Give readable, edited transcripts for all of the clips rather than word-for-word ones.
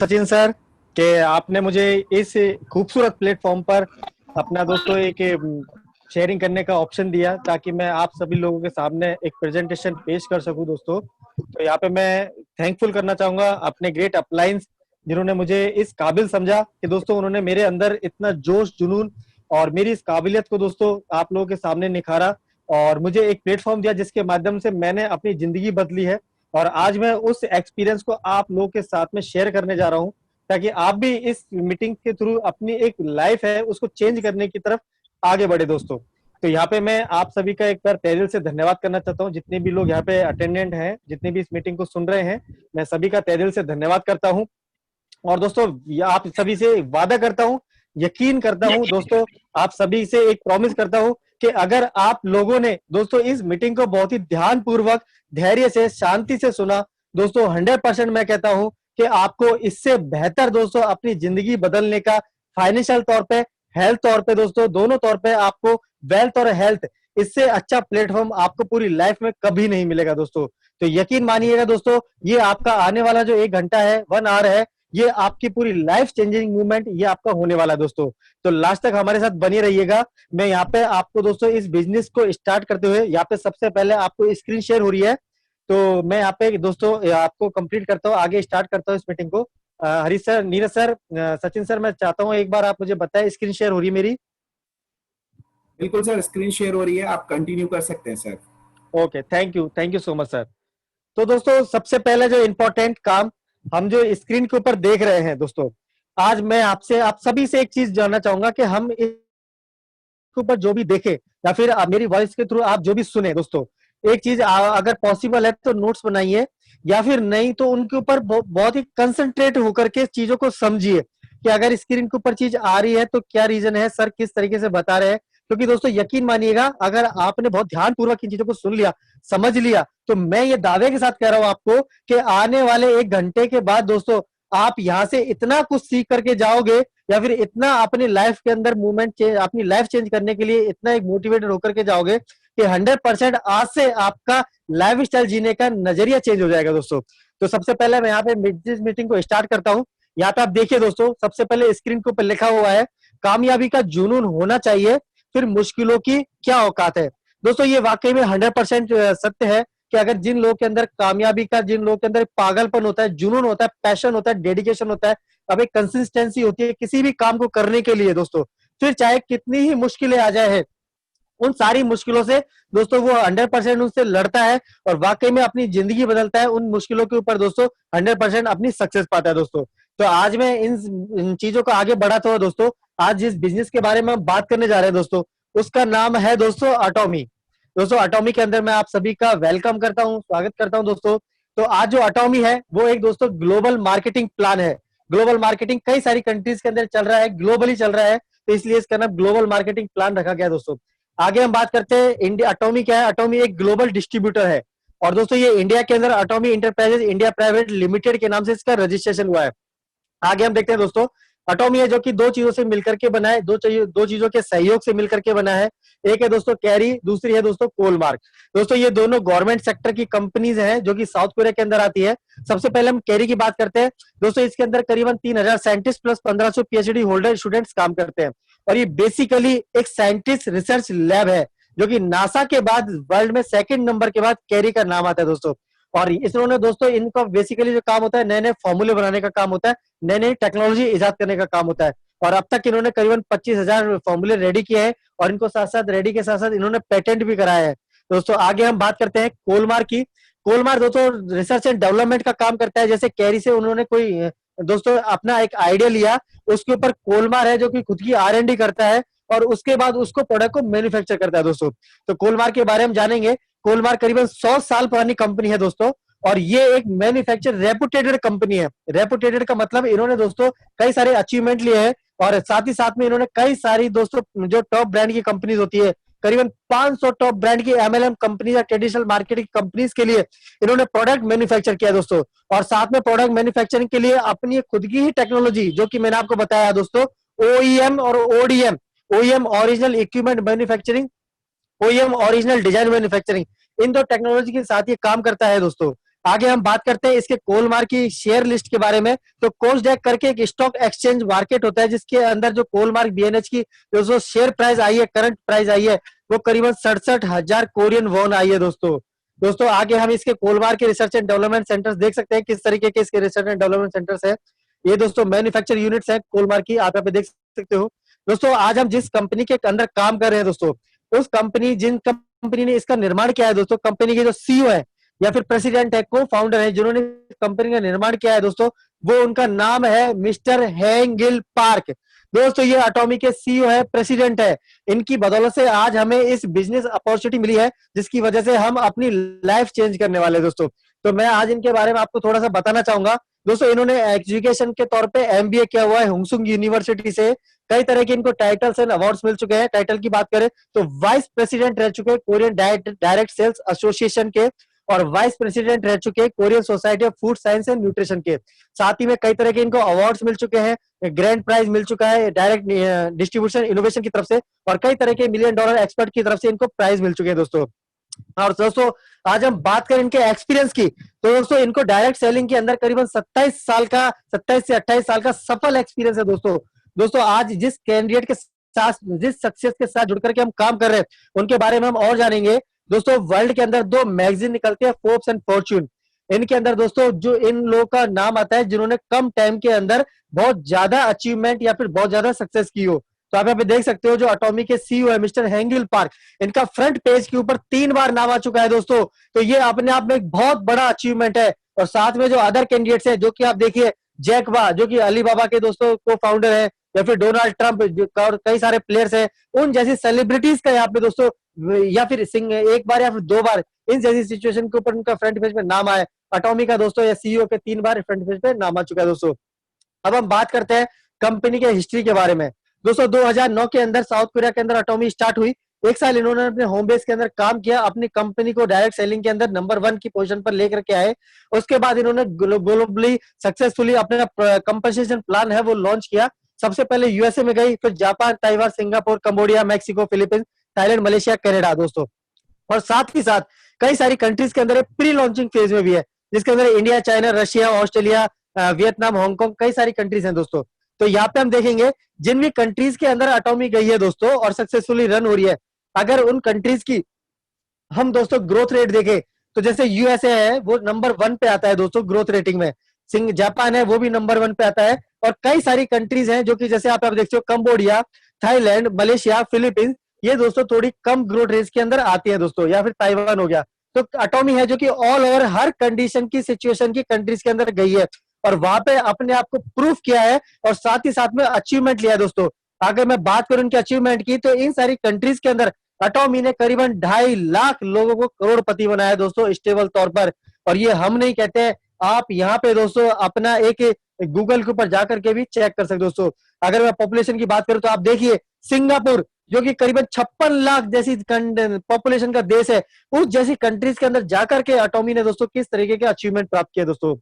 Sachin sir कि आपने मुझे इस खूबसूरत प्लेटफॉर्म पर अपना दोस्तों एक शेयरिंग करने का ऑप्शन दिया ताकि मैं आप सभी लोगों के सामने एक प्रेजेंटेशन पेश कर सकूं दोस्तों। तो यहाँ पे मैं थैंकफुल करना चाहूंगा अपने ग्रेट अपलाइंस जिन्होंने मुझे इस काबिल समझा कि दोस्तों उन्होंने मेरे अंदर इतना जोश जुनून और मेरी इस काबिलियत को दोस्तों आप लोगों के सामने निखारा और मुझे एक प्लेटफॉर्म दिया जिसके माध्यम से मैंने अपनी जिंदगी बदली है। और आज मैं उस एक्सपीरियंस को आप लोगों के साथ में शेयर करने जा रहा हूं ताकि आप भी इस मीटिंग के थ्रू अपनी एक लाइफ है उसको चेंज करने की तरफ आगे बढ़े दोस्तों। तो यहाँ पे मैं आप सभी का एक बार तहे दिल से धन्यवाद करना चाहता हूँ, जितने भी लोग यहाँ पे अटेंडेंट हैं, जितने भी इस मीटिंग को सुन रहे हैं, मैं सभी का तहे दिल से धन्यवाद करता हूँ। और दोस्तों आप सभी से वादा करता हूं, यकीन करता हूं दोस्तों, आप सभी से एक प्रॉमिस करता हूं कि अगर आप लोगों ने दोस्तों इस मीटिंग को बहुत ही ध्यान पूर्वक धैर्य से शांति से सुना दोस्तों, 100% मैं कहता हूं कि आपको इससे बेहतर दोस्तों अपनी जिंदगी बदलने का फाइनेंशियल तौर पे, हेल्थ तौर पे दोस्तों, दोनों तौर पे आपको वेल्थ और हेल्थ, इससे अच्छा प्लेटफॉर्म आपको पूरी लाइफ में कभी नहीं मिलेगा दोस्तों। तो यकीन मानिएगा दोस्तों, ये आपका आने वाला जो 1 घंटा है, 1 आवर है, ये आपकी पूरी लाइफ चेंजिंग मूवमेंट ये आपका होने वाला है दोस्तों। तो लास्ट तक हमारे साथ बने रहिएगा। मैं यहाँ पे आपको दोस्तों इस बिजनेस को स्टार्ट करते हुए यहाँ पे सबसे पहले आपको स्क्रीन शेयर हो रही है, तो मैं यहाँ पे दोस्तों आपको कंप्लीट करता हूँ, आगे स्टार्ट करता हूँ इस मीटिंग को। Harish sir, Neeraj sir, Sachin sir, मैं चाहता हूँ एक बार आप मुझे बताएं स्क्रीन शेयर हो रही है मेरी? बिल्कुल सर, स्क्रीन शेयर हो रही है, आप कंटिन्यू कर सकते हैं sir. Okay, thank you so much sir. तो दोस्तों सबसे पहले जो इम्पोर्टेंट काम हम जो स्क्रीन के ऊपर देख रहे हैं दोस्तों, आज मैं आपसे आप सभी से एक चीज जानना चाहूंगा कि हम इसके ऊपर जो भी देखे या फिर मेरी वॉइस के थ्रू आप जो भी सुने दोस्तों, एक चीज अगर पॉसिबल है तो नोट्स बनाइए, या फिर नहीं तो उनके ऊपर बहुत ही कंसंट्रेट होकर के चीजों को समझिए कि अगर स्क्रीन के ऊपर चीज आ रही है तो क्या रीजन है, सर किस तरीके से बता रहे हैं। क्योंकि दोस्तों यकीन मानिएगा, अगर आपने बहुत ध्यानपूर्वक इन चीजों को सुन लिया, समझ लिया, तो मैं ये दावे के साथ कह रहा हूं आपको कि आने वाले 1 घंटे के बाद दोस्तों आप यहां से इतना कुछ सीख करके जाओगे, या फिर इतना अपनी लाइफ के अंदर मूवमेंट चेंज, अपनी लाइफ चेंज करने के लिए इतना एक मोटिवेटेड होकर के जाओगे कि 100% आज से आपका लाइफ स्टाइल जीने का नजरिया चेंज हो जाएगा दोस्तों। तो सबसे पहले मैं यहाँ पे मीटिंग को स्टार्ट करता हूँ। यहाँ पे आप देखिए दोस्तों, सबसे पहले स्क्रीन के ऊपर लिखा हुआ है, कामयाबी का जुनून होना चाहिए, फिर मुश्किलों की क्या औकात है। दोस्तों ये वाकई में 100% सत्य है कि अगर जिन लोगों के अंदर कामयाबी का, जिन लोगों के अंदर पागलपन होता है, जुनून होता है, पैशन होता है, डेडिकेशन होता है, अब एक कंसिस्टेंसी होती है किसी भी काम को करने के लिए दोस्तों, फिर चाहे कितनी ही मुश्किलें आ जाए, उन सारी मुश्किलों से दोस्तों वो 100% उनसे लड़ता है और वाकई में अपनी जिंदगी बदलता है। उन मुश्किलों के ऊपर दोस्तों 100% अपनी सक्सेस पाता है दोस्तों। तो आज मैं इन चीजों को आगे बढ़ाता हुआ दोस्तों, आज जिस बिजनेस के बारे में हम बात करने जा रहे हैं दोस्तों, उसका नाम है दोस्तों अटोमी। दोस्तों अटोमी के अंदर मैं आप सभी का वेलकम करता हूँ, स्वागत करता हूँ दोस्तों। तो आज जो अटोमी है वो एक दोस्तों ग्लोबल मार्केटिंग प्लान है। ग्लोबल मार्केटिंग कई सारी कंट्रीज के अंदर चल रहा है, ग्लोबली चल रहा है, तो इसलिए इसका नाम ग्लोबल मार्केटिंग प्लान रखा गया दोस्तों। आगे हम बात करते हैं इंडिया अटोमी क्या है। अटोमी एक ग्लोबल डिस्ट्रीब्यूटर है और दोस्तों ये इंडिया के अंदर अटोमी इंटरप्राइजेज इंडिया प्राइवेट लिमिटेड के नाम से इसका रजिस्ट्रेशन हुआ है। आगे हम देखते हैं दोस्तों, अटोमी है जो कि दो चीजों से मिलकर के बना है, दो चीजों के सहयोग से मिलकर के बना है। एक है दोस्तों कैरी, दूसरी है दोस्तों कोलमार्क। दोस्तों ये दोनों गवर्नमेंट सेक्टर की कंपनीज हैं जो कि साउथ कोरिया के अंदर आती है। सबसे पहले हम कैरी की बात करते हैं दोस्तों, इसके अंदर करीबन 3,000 scientist plus 1,500 PhD holder students काम करते हैं। और ये बेसिकली एक साइंटिस्ट रिसर्च लैब है जो कि नासा के बाद वर्ल्ड में सेकंड नंबर के बाद कैरी का नाम आता है दोस्तों। और इन्होंने दोस्तों, इनका बेसिकली जो काम होता है, नए नए फॉर्मूले बनाने का काम होता है, नई नई टेक्नोलॉजी इजाद करने का काम होता है। और अब तक इन्होंने करीबन 25,000 फॉर्मूले रेडी किए हैं और इनको साथ साथ रेडी के साथ साथ इन्होंने पेटेंट भी कराया है दोस्तों। आगे हम बात करते हैं कोलमार की। कोलमार दोस्तों रिसर्च एंड डेवलपमेंट का काम करता है। जैसे कैरी से उन्होंने कोई दोस्तों अपना एक आइडिया लिया, उसके ऊपर कोलमार है जो कि खुद की R&D करता है और उसके बाद उसको प्रोडक्ट को मैन्युफैक्चर करता है दोस्तों। तो कोलमार के बारे में जानेंगे। कोलमार करीबन 100 साल पुरानी कंपनी है दोस्तों और ये एक मैन्युफैक्चर रेपुटेटेड कंपनी है। रेपुटेटेड का मतलब इन्होंने दोस्तों कई सारे अचीवमेंट लिए हैं और साथ ही साथ में इन्होंने कई सारी दोस्तों जो टॉप ब्रांड की कंपनीज होती है, करीबन 500 टॉप ब्रांड की MLM कंपनीज या ट्रेडिशनल मार्केटिंग कंपनीज के लिए इन्होंने प्रोडक्ट मैन्युफैक्चर किया दोस्तों। और साथ में प्रोडक्ट मैन्युफैक्चरिंग के लिए अपनी खुद की ही टेक्नोलॉजी, जो कि मैंने आपको बताया दोस्तों, OEM और ODM, OEM original equipment manufacturing, OEM original design manufacturing, इन दो टेक्नोलॉजी के साथ ये काम करता है दोस्तों। आगे हम बात करते हैं इसके कोलमार की शेयर लिस्ट के बारे में। तो कोस्डैक करके एक स्टॉक एक्सचेंज मार्केट होता है, जिसके अंदर जो कोलमार्क बीएनएच की जो शेयर प्राइस आई है, करंट प्राइस आई है, वो करीबन 67,000 कोरियन वॉन आई है दोस्तों। दोस्तों आगे हम इसके कोलमार के रिसर्च एंड डेवलपमेंट सेंटर्स देख सकते हैं, किस तरीके के इसके रिसर्च एंड डेवलपमेंट सेंटर्स है। ये दोस्तों मैन्युफैक्चर यूनिट्स है कोलमार की, आप यहाँ पे देख सकते हो। दोस्तों आज हम जिस कंपनी के अंदर काम कर रहे हैं दोस्तों, उस जिन कंपनी ने इसका निर्माण किया है दोस्तों, कंपनी के जो सीईओ है या फिर प्रेसिडेंट है, को फाउंडर है, जिन्होंने कंपनी का निर्माण किया है दोस्तों, वो उनका नाम है मिस्टर हैंगिल पार्क। दोस्तों ये अटोमी के सीईओ है, प्रेसिडेंट है। इनकी बदौलत से आज हमें इस बिजनेस अपॉर्चुनिटी मिली है, जिसकी वजह से हम अपनी लाइफ चेंज करने वाले हैं दोस्तों। तो मैं आज इनके बारे में आपको थोड़ा सा बताना चाहूंगा। दोस्तों इन्होंने एजुकेशन के तौर पे एमबीए किया हुआ है हुंगसुंग यूनिवर्सिटी से। कई तरह के इनको टाइटल्स एंड अवार्ड्स मिल चुके हैं। टाइटल की बात करें तो वाइस प्रेसिडेंट रह चुके हैं कोरियन डायरेक्ट सेल्स एसोसिएशन के, और वाइस प्रेसिडेंट रह चुके हैं Korean society of food science and nutrition के। साथ ही में कई तरह के इनको अवार्ड्स मिल चुके हैं, ग्रैंड प्राइज मिल चुका है डायरेक्ट डिस्ट्रीब्यूशन इनोवेशन की तरफ से, और कई तरह के $1 मिलियन एक्सपर्ट की तरफ से इनको प्राइज मिल चुके हैं दोस्तों। और दोस्तों आज हम बात करें इनके एक्सपीरियंस की, तो दोस्तों इनको डायरेक्ट सेलिंग के अंदर करीबन 27 से 28 साल का सफल एक्सपीरियंस है दोस्तों। दोस्तों आज जिस कैंडिडेट के साथ, जिस सक्सेस के साथ जुड़ करके हम काम कर रहे हैं, उनके बारे में हम और जानेंगे। दोस्तों वर्ल्ड के अंदर 2 मैगजीन निकलते हैं, फोर्ब्स एंड फॉर्च्यून। इनके अंदर दोस्तों जो इन लोगों का नाम आता है जिन्होंने कम टाइम के अंदर बहुत ज्यादा अचीवमेंट या फिर बहुत ज्यादा सक्सेस की हो। तो आप यहाँ पे देख सकते हो जो अटोमी के सीईओ है मिस्टर हैंगिल पार्क, इनका फ्रंट पेज के ऊपर 3 बार नाम आ चुका है दोस्तों। तो ये अपने आप में एक बहुत बड़ा अचीवमेंट है। और साथ में जो अदर कैंडिडेट्स है, जो कि आप देखिए जैक वा, जो कि अलीबाबा के दोस्तों को फाउंडर है, या फिर डोनाल्ड ट्रंप और कई सारे प्लेयर्स हैं, उन जैसी सेलिब्रिटीज का यहाँ पे दोस्तों, या फिर सिंह एक बार या फिर 2 बार इन जैसी सिचुएशन के ऊपर उनका फ्रंट पेज पे नाम आया। अटोमी का दोस्तों या सीईओ के 3 बार फ्रंट पेज पे नाम आ चुका है दोस्तों। अब हम बात करते हैं कंपनी के हिस्ट्री के बारे में। दोस्तों 2009 के अंदर साउथ कोरिया के अंदर अटोमी स्टार्ट हुई। 1 साल इन्होंने अपने होम बेस के अंदर काम किया, अपनी कंपनी को डायरेक्ट सेलिंग के अंदर नंबर 1 की पोजीशन पर लेकर के आए। उसके बाद इन्होंने ग्लोबली सक्सेसफुली अपना कंपनसेशन प्लान है वो लॉन्च किया। सबसे पहले यूएसए में गई, फिर Japan, Taiwan, Singapore, Cambodia, Mexico, Philippines, Thailand, Malaysia, Canada दोस्तों। और साथ ही साथ कई सारी कंट्रीज के अंदर प्री लॉन्चिंग फेज में भी है, जिसके अंदर India, China, Russia, Australia, Vietnam, Hong Kong, कई सारी कंट्रीज हैं दोस्तों। तो यहाँ पे हम देखेंगे जिन भी कंट्रीज के अंदर अटोमी गई है दोस्तों और सक्सेसफुली रन हो रही है, अगर उन कंट्रीज की हम दोस्तों ग्रोथ रेट देखें, तो जैसे यूएसए है वो नंबर 1 पे आता है दोस्तों ग्रोथ रेटिंग में, जापान है वो भी नंबर 1 पे आता है, और कई सारी कंट्रीज हैं जो कि जैसे आप देखते हो कंबोडिया, थाईलैंड, मलेशिया, फिलीपींस, ये दोस्तों थोड़ी कम ग्रोथ रेट के अंदर आती है दोस्तों, या फिर ताइवान हो गया। तो अटोमी है जो कि ऑल ओवर हर कंडीशन की सिचुएशन की कंट्रीज के अंदर गई है और वहां पे अपने आप को प्रूफ किया है, और साथ ही साथ में अचीवमेंट लिया है दोस्तों। अगर मैं बात करूं इनके अचीवमेंट की, तो इन सारी कंट्रीज के अंदर अटोमी ने करीबन 2.5 लाख लोगों को करोड़पति बनाया दोस्तों स्टेबल तौर पर। और ये हम नहीं कहते हैं, आप यहाँ पे दोस्तों अपना एक गूगल के ऊपर जाकर के भी चेक कर सकते दोस्तों। अगर मैं पॉपुलेशन की बात करूं तो आप देखिए सिंगापुर, जो कि करीबन 56 लाख जैसी पॉपुलेशन का देश है, उस जैसी कंट्रीज के अंदर जाकर के अटोमी ने दोस्तों किस तरीके के अचीवमेंट प्राप्त किए दोस्तों।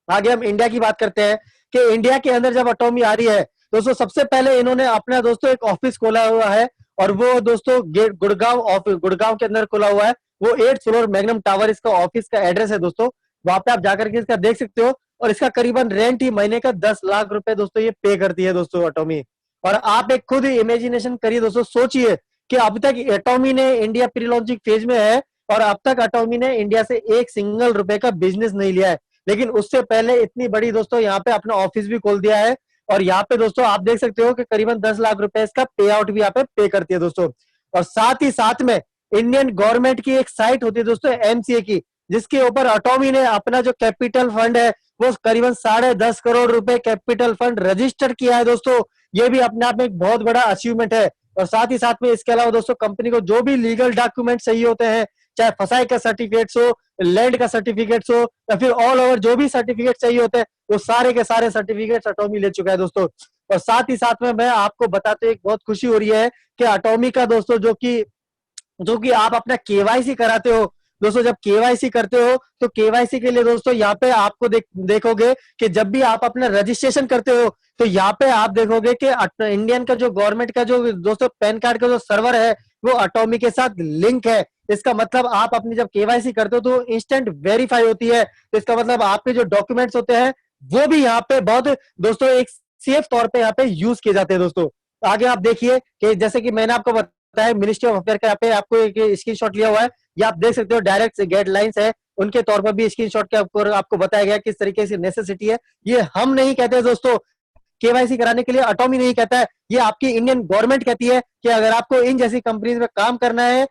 आगे हम इंडिया की बात करते हैं कि इंडिया के अंदर जब अटोमी आ रही है दोस्तों, सबसे पहले इन्होंने अपना दोस्तों एक ऑफिस खोला हुआ है, और वो दोस्तों गुड़गांव के अंदर खोला हुआ है। वो 8th फ्लोर मैग्नम टावर इसका ऑफिस का एड्रेस है दोस्तों। वहां पे आप जाकर के इसका देख सकते हो, और इसका करीबन रेंट ही महीने का 10 लाख रुपए दोस्तों ये पे करती है दोस्तों अटोमी। और आप एक खुद इमेजिनेशन करिए दोस्तों, सोचिए कि अब तक अटोमी ने इंडिया प्री लॉन्चिंग फेज में है, और अब तक अटोमी ने इंडिया से एक सिंगल रुपए का बिजनेस नहीं लिया है, लेकिन उससे पहले इतनी बड़ी दोस्तों यहाँ पे अपना ऑफिस भी खोल दिया है। और यहाँ पे दोस्तों आप देख सकते हो कि करीबन 10 लाख रुपए इसका पे आउट भी यहाँ पे पे करती है दोस्तों। और साथ ही साथ में इंडियन गवर्नमेंट की एक साइट होती है दोस्तों एमसीए की, जिसके ऊपर अटोमी ने अपना जो कैपिटल फंड है वो करीबन 10.5 करोड़ रुपए कैपिटल फंड रजिस्टर किया है दोस्तों। ये भी अपने आप में एक बहुत बड़ा अचीवमेंट है। और साथ ही साथ में इसके अलावा दोस्तों कंपनी को जो भी लीगल डॉक्यूमेंट चाहिए होते हैं, चाहे फसाई का सर्टिफिकेट हो, लैंड का सर्टिफिकेट हो, या फिर ऑल ओवर जो भी सर्टिफिकेट चाहिए होते हैं, वो सारे के सारे सर्टिफिकेट अटोमी ले चुका है दोस्तों। और साथ ही साथ में मैं आपको बताते एक बहुत खुशी हो रही है कि अटोमी का दोस्तों जो कि आप अपना केवाईसी कराते हो दोस्तों, जब केवाईसी करते हो तो केवाईसी के लिए दोस्तों यहाँ पे आपको देखोगे कि जब भी आप अपना रजिस्ट्रेशन करते हो, तो यहाँ पे आप देखोगे कि इंडियन का जो गवर्नमेंट का जो दोस्तों पैन कार्ड का जो सर्वर है वो अटोमी के साथ लिंक है। इसका मतलब आप अपनी जब केवाईसी करते हो तो इंस्टेंट वेरीफाई होती है, तो इसका मतलब आपके जो डॉक्यूमेंट्स होते हैं वो भी यहाँ पे बहुत दोस्तों एक सेफ तौर पे यहाँ पे यूज किए जाते हैं दोस्तों। आगे आप देखिए कि जैसे कि मैंने आपको बताया मिनिस्ट्री ऑफ अफेयर का यहाँ पे आपको एक स्क्रीनशॉट लिया हुआ है, ये आप देख सकते हो डायरेक्ट गाइडलाइंस है, उनके तौर पर भी स्क्रीनशॉट के आपको बताया गया किस तरीके से नेसेसिटी है। ये हम नहीं कहते दोस्तों, केवाईसी कराने के लिए अटॉमी नहीं कहता है, ये आपकी इंडियन गवर्नमेंट कहती है कि अगर आपको इन जैसी कंपनीज में काम करना है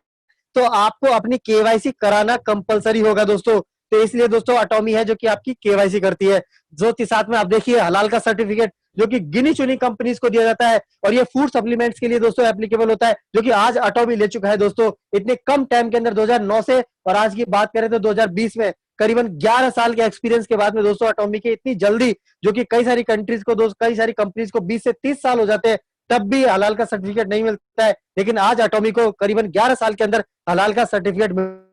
तो आपको अपनी केवाईसी कराना कंपलसरी होगा दोस्तों। तो इसलिए दोस्तों अटॉमी है जो कि आपकी केवाईसी करती है। जो कि साथ में आप देखिए हलाल का सर्टिफिकेट जो कि गिनी चुनी कंपनीज को दिया जाता है, और ये फूड सप्लीमेंट्स के लिए दोस्तों एप्लीकेबल होता है, जो कि आज अटॉमी ले चुका है दोस्तों इतने कम टाइम के अंदर 2009 से, और आज की बात करें तो 2020 में करीबन 11 साल के एक्सपीरियंस के बाद में दोस्तों अटॉमी के इतनी जल्दी, जो कि कई सारी कंट्रीज को कई सारी कंपनीज को 20 से 30 साल हो जाते हैं तब भी हलाल का सर्टिफिकेट नहीं मिलता है, लेकिन आज अटॉमी को करीबन 11 साल के अंदर हलाल का सर्टिफिकेट।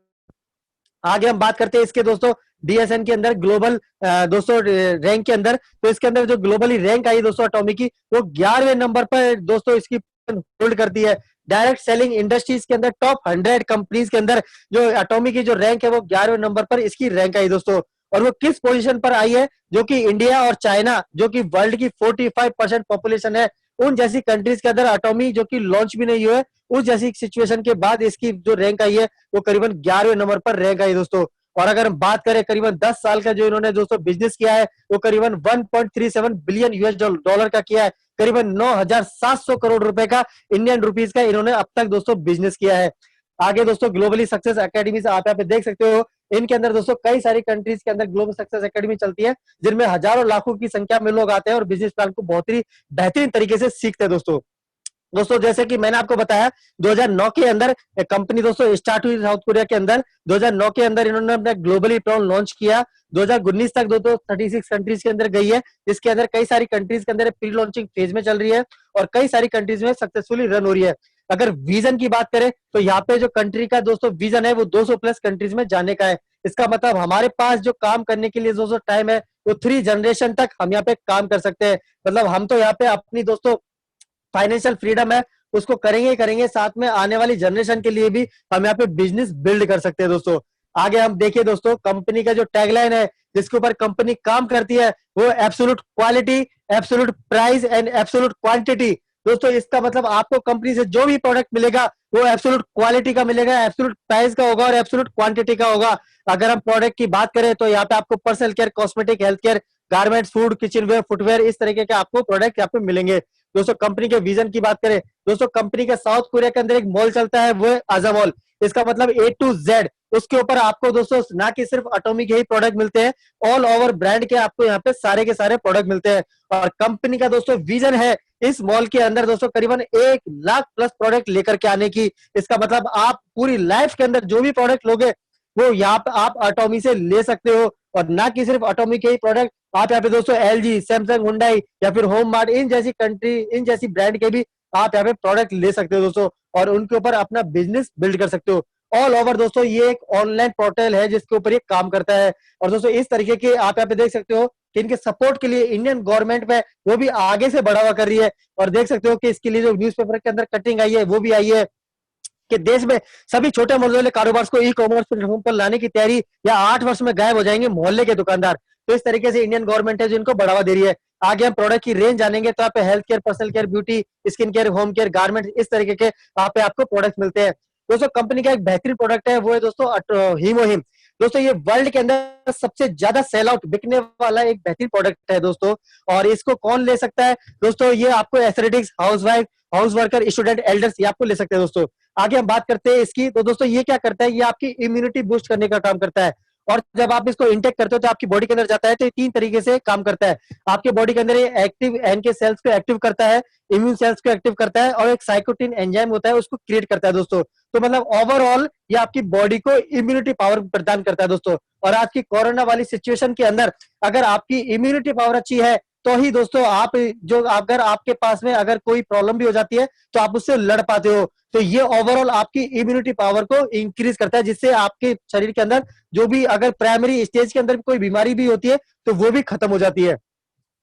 आगे हम बात करते हैं इसके दोस्तों डीएसएन के अंदर ग्लोबल दोस्तों रैंक के अंदर, तो इसके अंदर जो ग्लोबली रैंक आई दोस्तों अटॉमी की, वो 11वें नंबर पर दोस्तों इसकी होल्ड करती है। डायरेक्ट सेलिंग इंडस्ट्रीज के अंदर टॉप 100 कंपनीज के अंदर जो अटॉमी की जो रैंक है वो 11वें नंबर पर इसकी रैंक आई दोस्तों। और वो किस पोजीशन पर आई है, जो कि इंडिया और चाइना जो कि वर्ल्ड की 45% पॉपुलेशन है, उन जैसी कंट्रीज के अंदर अटॉमी जो कि लॉन्च भी नहीं हुआ है, उस जैसी सिचुएशन के बाद इसकी जो रैंक आई है वो करीबन 11वें नंबर पर रैंक आई दोस्तों। और अगर हम बात करें करीबन 10 साल का जो इन्होंने दोस्तों बिजनेस किया है वो करीबन 1.37 बिलियन यूएस डॉलर का किया है, करीबन 9,700 करोड़ रुपए का इंडियन रुपीज का इन्होंने अब तक दोस्तों बिजनेस किया है। आगे दोस्तों ग्लोबली सक्सेस एकेडमी से आप यहाँ पे देख सकते हो, इनके अंदर दोस्तों कई सारी कंट्रीज के अंदर ग्लोबल सक्सेस एकेडमी चलती है, जिनमें हजारों लाखों की संख्या में लोग आते हैं और बिजनेस प्लान को बहुत ही बेहतरीन तरीके से सीखते हैं दोस्तों। दोस्तों जैसे कि मैंने आपको बताया 2009 के अंदर कंपनी दोस्तों स्टार्ट हुई साउथ कोरिया के अंदर, 2009 के अंदर इन्होंने अपना ग्लोबली प्लान लॉन्च किया, 2019 तक दोस्तों 36 कंट्रीज के अंदर गई है, जिसके अंदर कई सारी कंट्रीज के अंदर प्री लॉन्चिंग फेज में चल रही है और कई सारी कंट्रीज में सक्सेसफुली रन हो रही है। अगर विजन की बात करें तो यहाँ पे जो कंट्री का दोस्तों विजन है वो 200 प्लस कंट्रीज में जाने का है। इसका मतलब हमारे पास जो काम करने के लिए दोस्तों टाइम है वो 3 जनरेशन तक हम यहाँ पे काम कर सकते हैं। मतलब हम तो यहाँ पे अपनी दोस्तों फाइनेंशियल फ्रीडम है उसको करेंगे ही करेंगे, साथ में आने वाली जनरेशन के लिए भी हम यहाँ पे बिजनेस बिल्ड कर सकते हैं दोस्तों। आगे हम देखिए दोस्तों कंपनी का जो टैगलाइन है जिसके ऊपर कंपनी काम करती है वो absolute quality, absolute price and absolute quantity. दोस्तों इसका मतलब आपको कंपनी से जो भी प्रोडक्ट मिलेगा वो एब्सोल्यूट क्वालिटी का मिलेगा, एब्सोल्यूट प्राइस का होगा और एब्सोल्यूट क्वांटिटी का होगा। अगर हम प्रोडक्ट की बात करें तो यहाँ पे आपको personal care, cosmetic, health care, garments, food, kitchenware, footwear, इस तरीके के आपको प्रोडक्ट यहाँ पे मिलेंगे। दोस्तों कंपनी के विजन की बात करें, दोस्तों कंपनी के साउथ कोरिया के अंदर एक मॉल चलता है वो है आजा मॉल। इसका मतलब A to Z, उसके ऊपर आपको दोस्तों ना कि सिर्फ एटॉमिक के ही प्रोडक्ट मिलते हैं, ऑल ओवर ब्रांड के आपको यहाँ पे सारे के सारे प्रोडक्ट मिलते हैं। और कंपनी का दोस्तों विजन है इस मॉल के अंदर दोस्तों करीबन 1 लाख प्लस प्रोडक्ट लेकर के आने की। इसका मतलब आप पूरी लाइफ के अंदर जो भी प्रोडक्ट लोगे वो यहाँ पे आप एटॉमी से ले सकते हो, और ना कि सिर्फ एटॉमी के ही प्रोडक्ट, आप यहाँ पे दोस्तों LG, सैमसंग, हुंडई या फिर होम मार्ट, इन जैसी कंट्री, इन जैसी ब्रांड के भी आप यहाँ पे प्रोडक्ट ले सकते हो दोस्तों, और उनके ऊपर अपना बिजनेस बिल्ड कर सकते हो। ऑल ओवर दोस्तों ये एक ऑनलाइन पोर्टल है जिसके ऊपर ये काम करता है। और दोस्तों इस तरीके के आप यहाँ पे देख सकते हो कि इनके सपोर्ट के लिए इंडियन गवर्नमेंट में वो भी आगे से बढ़ावा कर रही है, और देख सकते हो कि इसके लिए जो न्यूज़पेपर के अंदर कटिंग आई है वो भी आई है कि देश में सभी छोटे मझोले कारोबार को ई कॉमर्स प्लेटफॉर्म पर लाने की तैयारी, या 8 वर्ष में गायब हो जाएंगे मोहल्ले के दुकानदार। तो इस तरीके से इंडियन गवर्नमेंट है जो इनको बढ़ावा दे रही है। आगे हम प्रोडक्ट की रेंज जानेंगे तो आप health care, personal care, beauty, skin care, home care, garment, इस तरीके के आप आपको प्रोडक्ट मिलते हैं। दोस्तों कंपनी का एक बेहतरीन प्रोडक्ट है वो है दोस्तों हीमोहिम। दोस्तों ये वर्ल्ड के अंदर सबसे ज्यादा सेल आउट बिकने वाला एक बेहतरीन प्रोडक्ट है दोस्तों। और इसको कौन ले सकता है दोस्तों, ये आपको athletics, housewife, house worker, student, elders, ये आपको ले सकते हैं दोस्तों। आगे हम बात करते हैं इसकी, तो दोस्तों ये क्या करता है, ये आपकी इम्यूनिटी बूस्ट करने का काम करता है। और जब आप इसको इंटेक करते हो तो आपकी बॉडी के अंदर जाता है तो ये 3 तरीके से काम करता है। आपके बॉडी के अंदर ये एक्टिव एनके सेल्स को एक्टिव करता है, इम्यून सेल्स को एक्टिव करता है, और एक साइटोकिन एंजाइम होता है उसको क्रिएट करता है दोस्तों। तो मतलब ओवरऑल ये आपकी बॉडी को इम्यूनिटी पावर प्रदान करता है दोस्तों। और आज की कोरोना वाली सिचुएशन के अंदर अगर आपकी इम्यूनिटी पावर अच्छी है तो ही दोस्तों आप जो, अगर आपके पास में अगर कोई प्रॉब्लम भी हो जाती है तो आप उससे लड़ पाते हो। तो ये ओवरऑल आपकी इम्यूनिटी पावर को इंक्रीज करता है, जिससे आपके शरीर के अंदर जो भी अगर प्राइमरी स्टेज के अंदर कोई बीमारी भी होती है तो वो भी खत्म हो जाती है।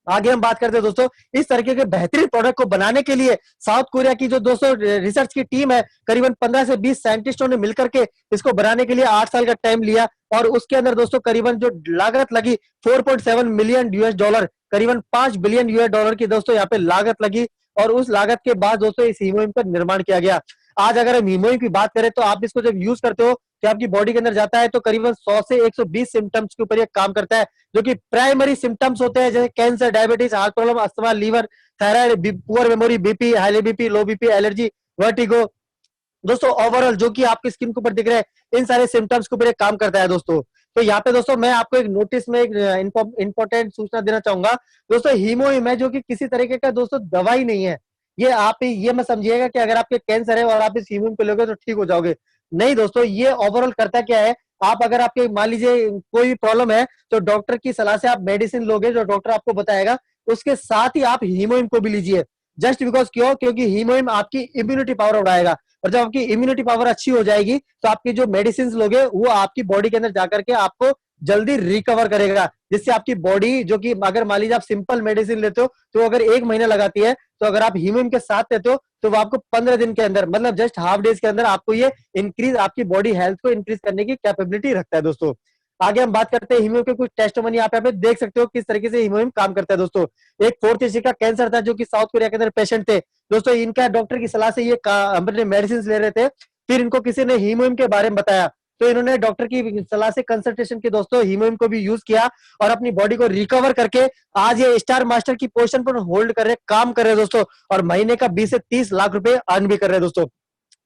आगे हम बात करते हैं दोस्तों, इस तरीके के बेहतरीन प्रोडक्ट को बनाने के लिए साउथ कोरिया की जो दोस्तों रिसर्च की टीम है, करीबन 15 से 20 साइंटिस्टों ने मिलकर के इसको बनाने के लिए 8 साल का टाइम लिया। और उसके अंदर दोस्तों करीबन जो लागत लगी 4.7 मिलियन यूएस डॉलर, करीबन 5 बिलियन यूएस डॉलर की दोस्तों यहाँ पे लागत लगी। और उस लागत के बाद दोस्तों इस हीमोइम का निर्माण किया गया। आज अगर हम हीमोइम की बात करें तो आप इसको जब यूज करते हो कि आपकी बॉडी के अंदर जाता है तो करीबन 100 से 120 सिम्टम्स के ऊपर ये काम करता है, जो कि प्राइमरी सिम्टम्स होते हैं जैसे cancer, diabetes, heart problem, asthma, liver, thyroid, poor memory, BP, high BP, low BP, allergy, vertigo, दोस्तों ओवरऑल जो कि आपकी स्किन के ऊपर दिख रहे हैं इन सारे सिम्टम्स के ऊपर एक काम करता है दोस्तों। तो यहाँ पे दोस्तों मैं आपको एक नोटिस में एक इंपॉर्टेंट सूचना देना चाहूंगा दोस्तों, हीमोइम है जो कि किसी तरीके का दोस्तों दवाई नहीं है। ये आप ये मत समझिएगा कि अगर आपके कैंसर है और आप इस हीमोइम को लोगे तो ठीक हो जाओगे, नहीं दोस्तों। ये ओवरऑल करता क्या है, आप अगर आपके मान लीजिए कोई भी प्रॉब्लम है तो डॉक्टर की सलाह से आप मेडिसिन लोगे जो डॉक्टर आपको बताएगा, उसके साथ ही आप हीमोइम को भी लीजिए। जस्ट बिकॉज क्यों, क्योंकि हीमोइम आपकी इम्यूनिटी पावर बढ़ाएगा, और जब आपकी इम्यूनिटी पावर अच्छी हो जाएगी तो आपकी जो मेडिसिन लोगे वो आपकी बॉडी के अंदर जाकर के आपको जल्दी रिकवर करेगा, जिससे आपकी बॉडी जो कि अगर मान लीजिए आप सिंपल मेडिसिन लेते हो तो अगर 1 महीना लगाती है, तो अगर आप हीमोइम के साथ लेते हो तो वो आपको 15 दिन के अंदर, मतलब जस्ट हाफ डेज के अंदर आपको ये इंक्रीज, आपकी बॉडी हेल्थ को इंक्रीज करने की कैपेबिलिटी रखता है दोस्तों। आगे हम बात करते हैं हीमोइम के कुछ टेस्टिमोनी, आप यहाँ पे देख सकते हो किस तरीके से हीमोइम काम करता है दोस्तों। एक 4th स्टेज का कैंसर था जो कि साउथ कोरिया के अंदर पेशेंट थे दोस्तों, इनका डॉक्टर की सलाह से ये अपने मेडिसिन ले रहे थे, फिर इनको किसी ने हीमोइम के बारे में बताया तो इन्होंने डॉक्टर की सलाह से कंसल्टेशन की दोस्तों हीमोइम को भी यूज किया और अपनी बॉडी को रिकवर करके आज ये स्टार मास्टर की पोजीशन पर होल्ड कर रहे, काम कर रहे दोस्तों, और महीने का 20 से 30 लाख रुपए अर्न भी कर रहे दोस्तों।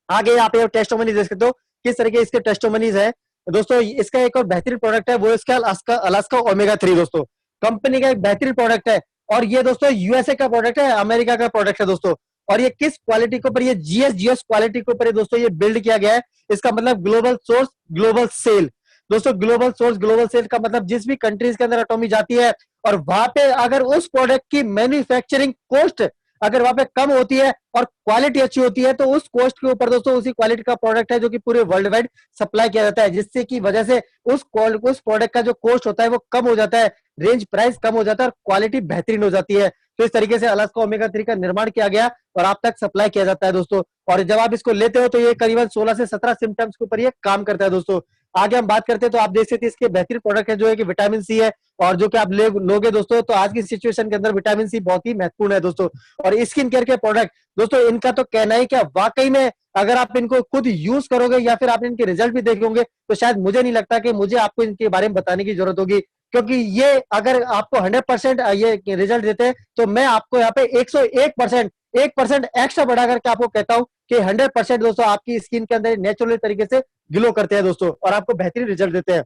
आगे आप ये टेस्टोमनी देख सकते हो किस तरह के इसके टेस्टोमनीज है दोस्तों। इसका एक और बेहतरीन प्रोडक्ट है वो इसका अलास्का ओमेगा 3 दोस्तों, कंपनी का एक बेहतरीन प्रोडक्ट है। और ये दोस्तों यूएसए का प्रोडक्ट है, अमेरिका का प्रोडक्ट है दोस्तों। और ये किस क्वालिटी के ऊपर, ये जीएस क्वालिटी के ऊपर दोस्तों ये बिल्ड किया गया है। इसका मतलब ग्लोबल सोर्स ग्लोबल सेल दोस्तों, ग्लोबल सोर्स ग्लोबल सेल का मतलब जिस भी कंट्रीज के अंदर एटॉमी जाती है और वहां पे अगर उस प्रोडक्ट की मैन्युफैक्चरिंग कॉस्ट अगर वहां पे कम होती है और क्वालिटी अच्छी होती है तो उस कॉस्ट के ऊपर दोस्तों उसी क्वालिटी का प्रोडक्ट है जो कि पूरे वर्ल्ड वाइड सप्लाई किया जाता है, जिससे की वजह से उस प्रोडक्ट का जो कॉस्ट होता है वो कम हो जाता है, रेंज प्राइस कम हो जाता है और क्वालिटी बेहतरीन हो जाती है। तो इस तरीके से अलास्का ओमेगा 3 का निर्माण किया गया और आप तक सप्लाई किया जाता है दोस्तों। और जब आप इसको लेते हो तो ये करीबन 16 से 17 सिम्टम्स के ऊपर ये काम करता है दोस्तों। आगे हम बात करते हैं तो आप देख सकते हैं इसके बेहतरीन प्रोडक्ट है जो है कि विटामिन सी है, और जो कि आप लोगे दोस्तों तो आज की सिचुएशन के अंदर विटामिन सी बहुत ही महत्वपूर्ण है दोस्तों। और स्किन केयर के प्रोडक्ट दोस्तों, इनका तो कहना ही क्या, वाकई में अगर आप इनको खुद यूज करोगे या फिर आपने इनके रिजल्ट भी देखे होंगे तो शायद मुझे नहीं लगता कि मुझे आपको इनके बारे में बताने की जरूरत होगी, क्योंकि ये अगर आपको 100% ये रिजल्ट देते हैं तो मैं आपको यहाँ पे 101% 1% एक्स्ट्रा बढ़ा करके आपको कहता हूँ कि 100% दोस्तों आपकी स्किन के अंदर नेचुरल तरीके से ग्लो करते हैं दोस्तों और आपको बेहतरीन रिजल्ट देते हैं।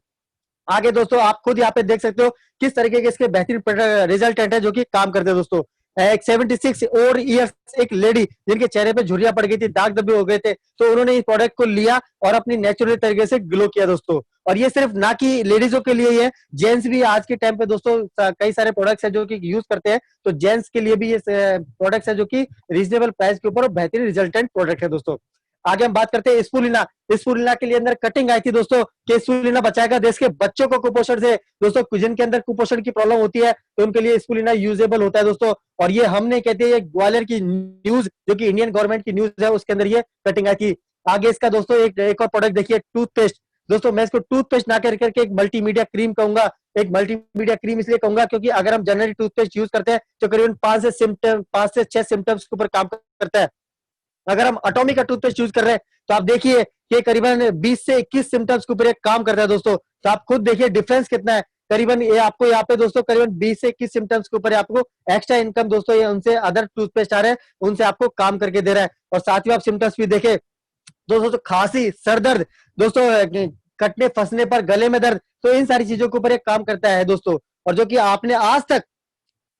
आगे दोस्तों आप खुद यहाँ पे देख सकते हो किस तरीके के इसके बेहतरीन रिजल्टेंट है जो कि काम करते हैं दोस्तों। एक 76 और ईयर्स एक लेडी जिनके चेहरे पे झुर्रियां पड़ गई थी, दाग धब्बे हो गए थे, तो उन्होंने इस प्रोडक्ट को लिया और अपनी नेचुरल तरीके से ग्लो किया दोस्तों। और ये सिर्फ ना कि लेडीजों के लिए ही है, जेंट्स भी आज के टाइम पे दोस्तों कई सारे प्रोडक्ट्स है जो कि यूज करते हैं, तो जेंट्स के लिए भी ये प्रोडक्ट्स है जो कि रीजनेबल प्राइस के ऊपर और बेहतरीन रिजल्टेंट प्रोडक्ट है दोस्तों। आगे हम बात करते हैं स्पूलिना। स्पूलिना के लिए अंदर कटिंग आई थी दोस्तों कि स्पूलिना बचाएगा देश के बच्चों को कुपोषण से दोस्तों, जिनके अंदर कुपोषण की प्रॉब्लम होती है तो उनके लिए स्पूलिना यूजेबल होता है दोस्तों। और ये हमने कहते हैं ग्वालियर की न्यूज जो कि इंडियन गवर्नमेंट की न्यूज है उसके अंदर ये कटिंग आई थी। आगे इसका दोस्तों एक और प्रोडक्ट देखिए, टूथपेस्ट दोस्तों। मैं इसको टूथपेस्ट ना करके एक मल्टीमीडिया क्रीम कहूंगा। एक मल्टीमीडिया क्रीम इसलिए कहूंगा क्योंकि अगर हम जनरली टूथपेस्ट यूज करते हैं तो करीबन 5 से 6 सिम्टम्स के ऊपर काम करता है। अगर हम एटॉमिक का टूथपेस्ट यूज कर रहे हैं तो आप देखिए कि करीबन 20 से 21 सिम्टम्स के ऊपर एक काम करता है दोस्तों। तो आप खुद देखिए डिफरेंस कितना है, करीबन ये आपको यहाँ पे दोस्तों करीबन 20 से 21 सिम्टम्स के ऊपर आपको एक्स्ट्रा इनकम दोस्तों ये उनसे अदर टूथपेस्ट आ रहे हैं उनसे आपको काम करके दे रहा है। और साथ ही आप सिम्टम्स भी देखे दोस्तों, तो खांसी, सर दर्द दोस्तों, कटने फंसने पर, गले में दर्द, तो इन सारी चीजों के ऊपर एक काम करता है दोस्तों। और जो कि आपने आज तक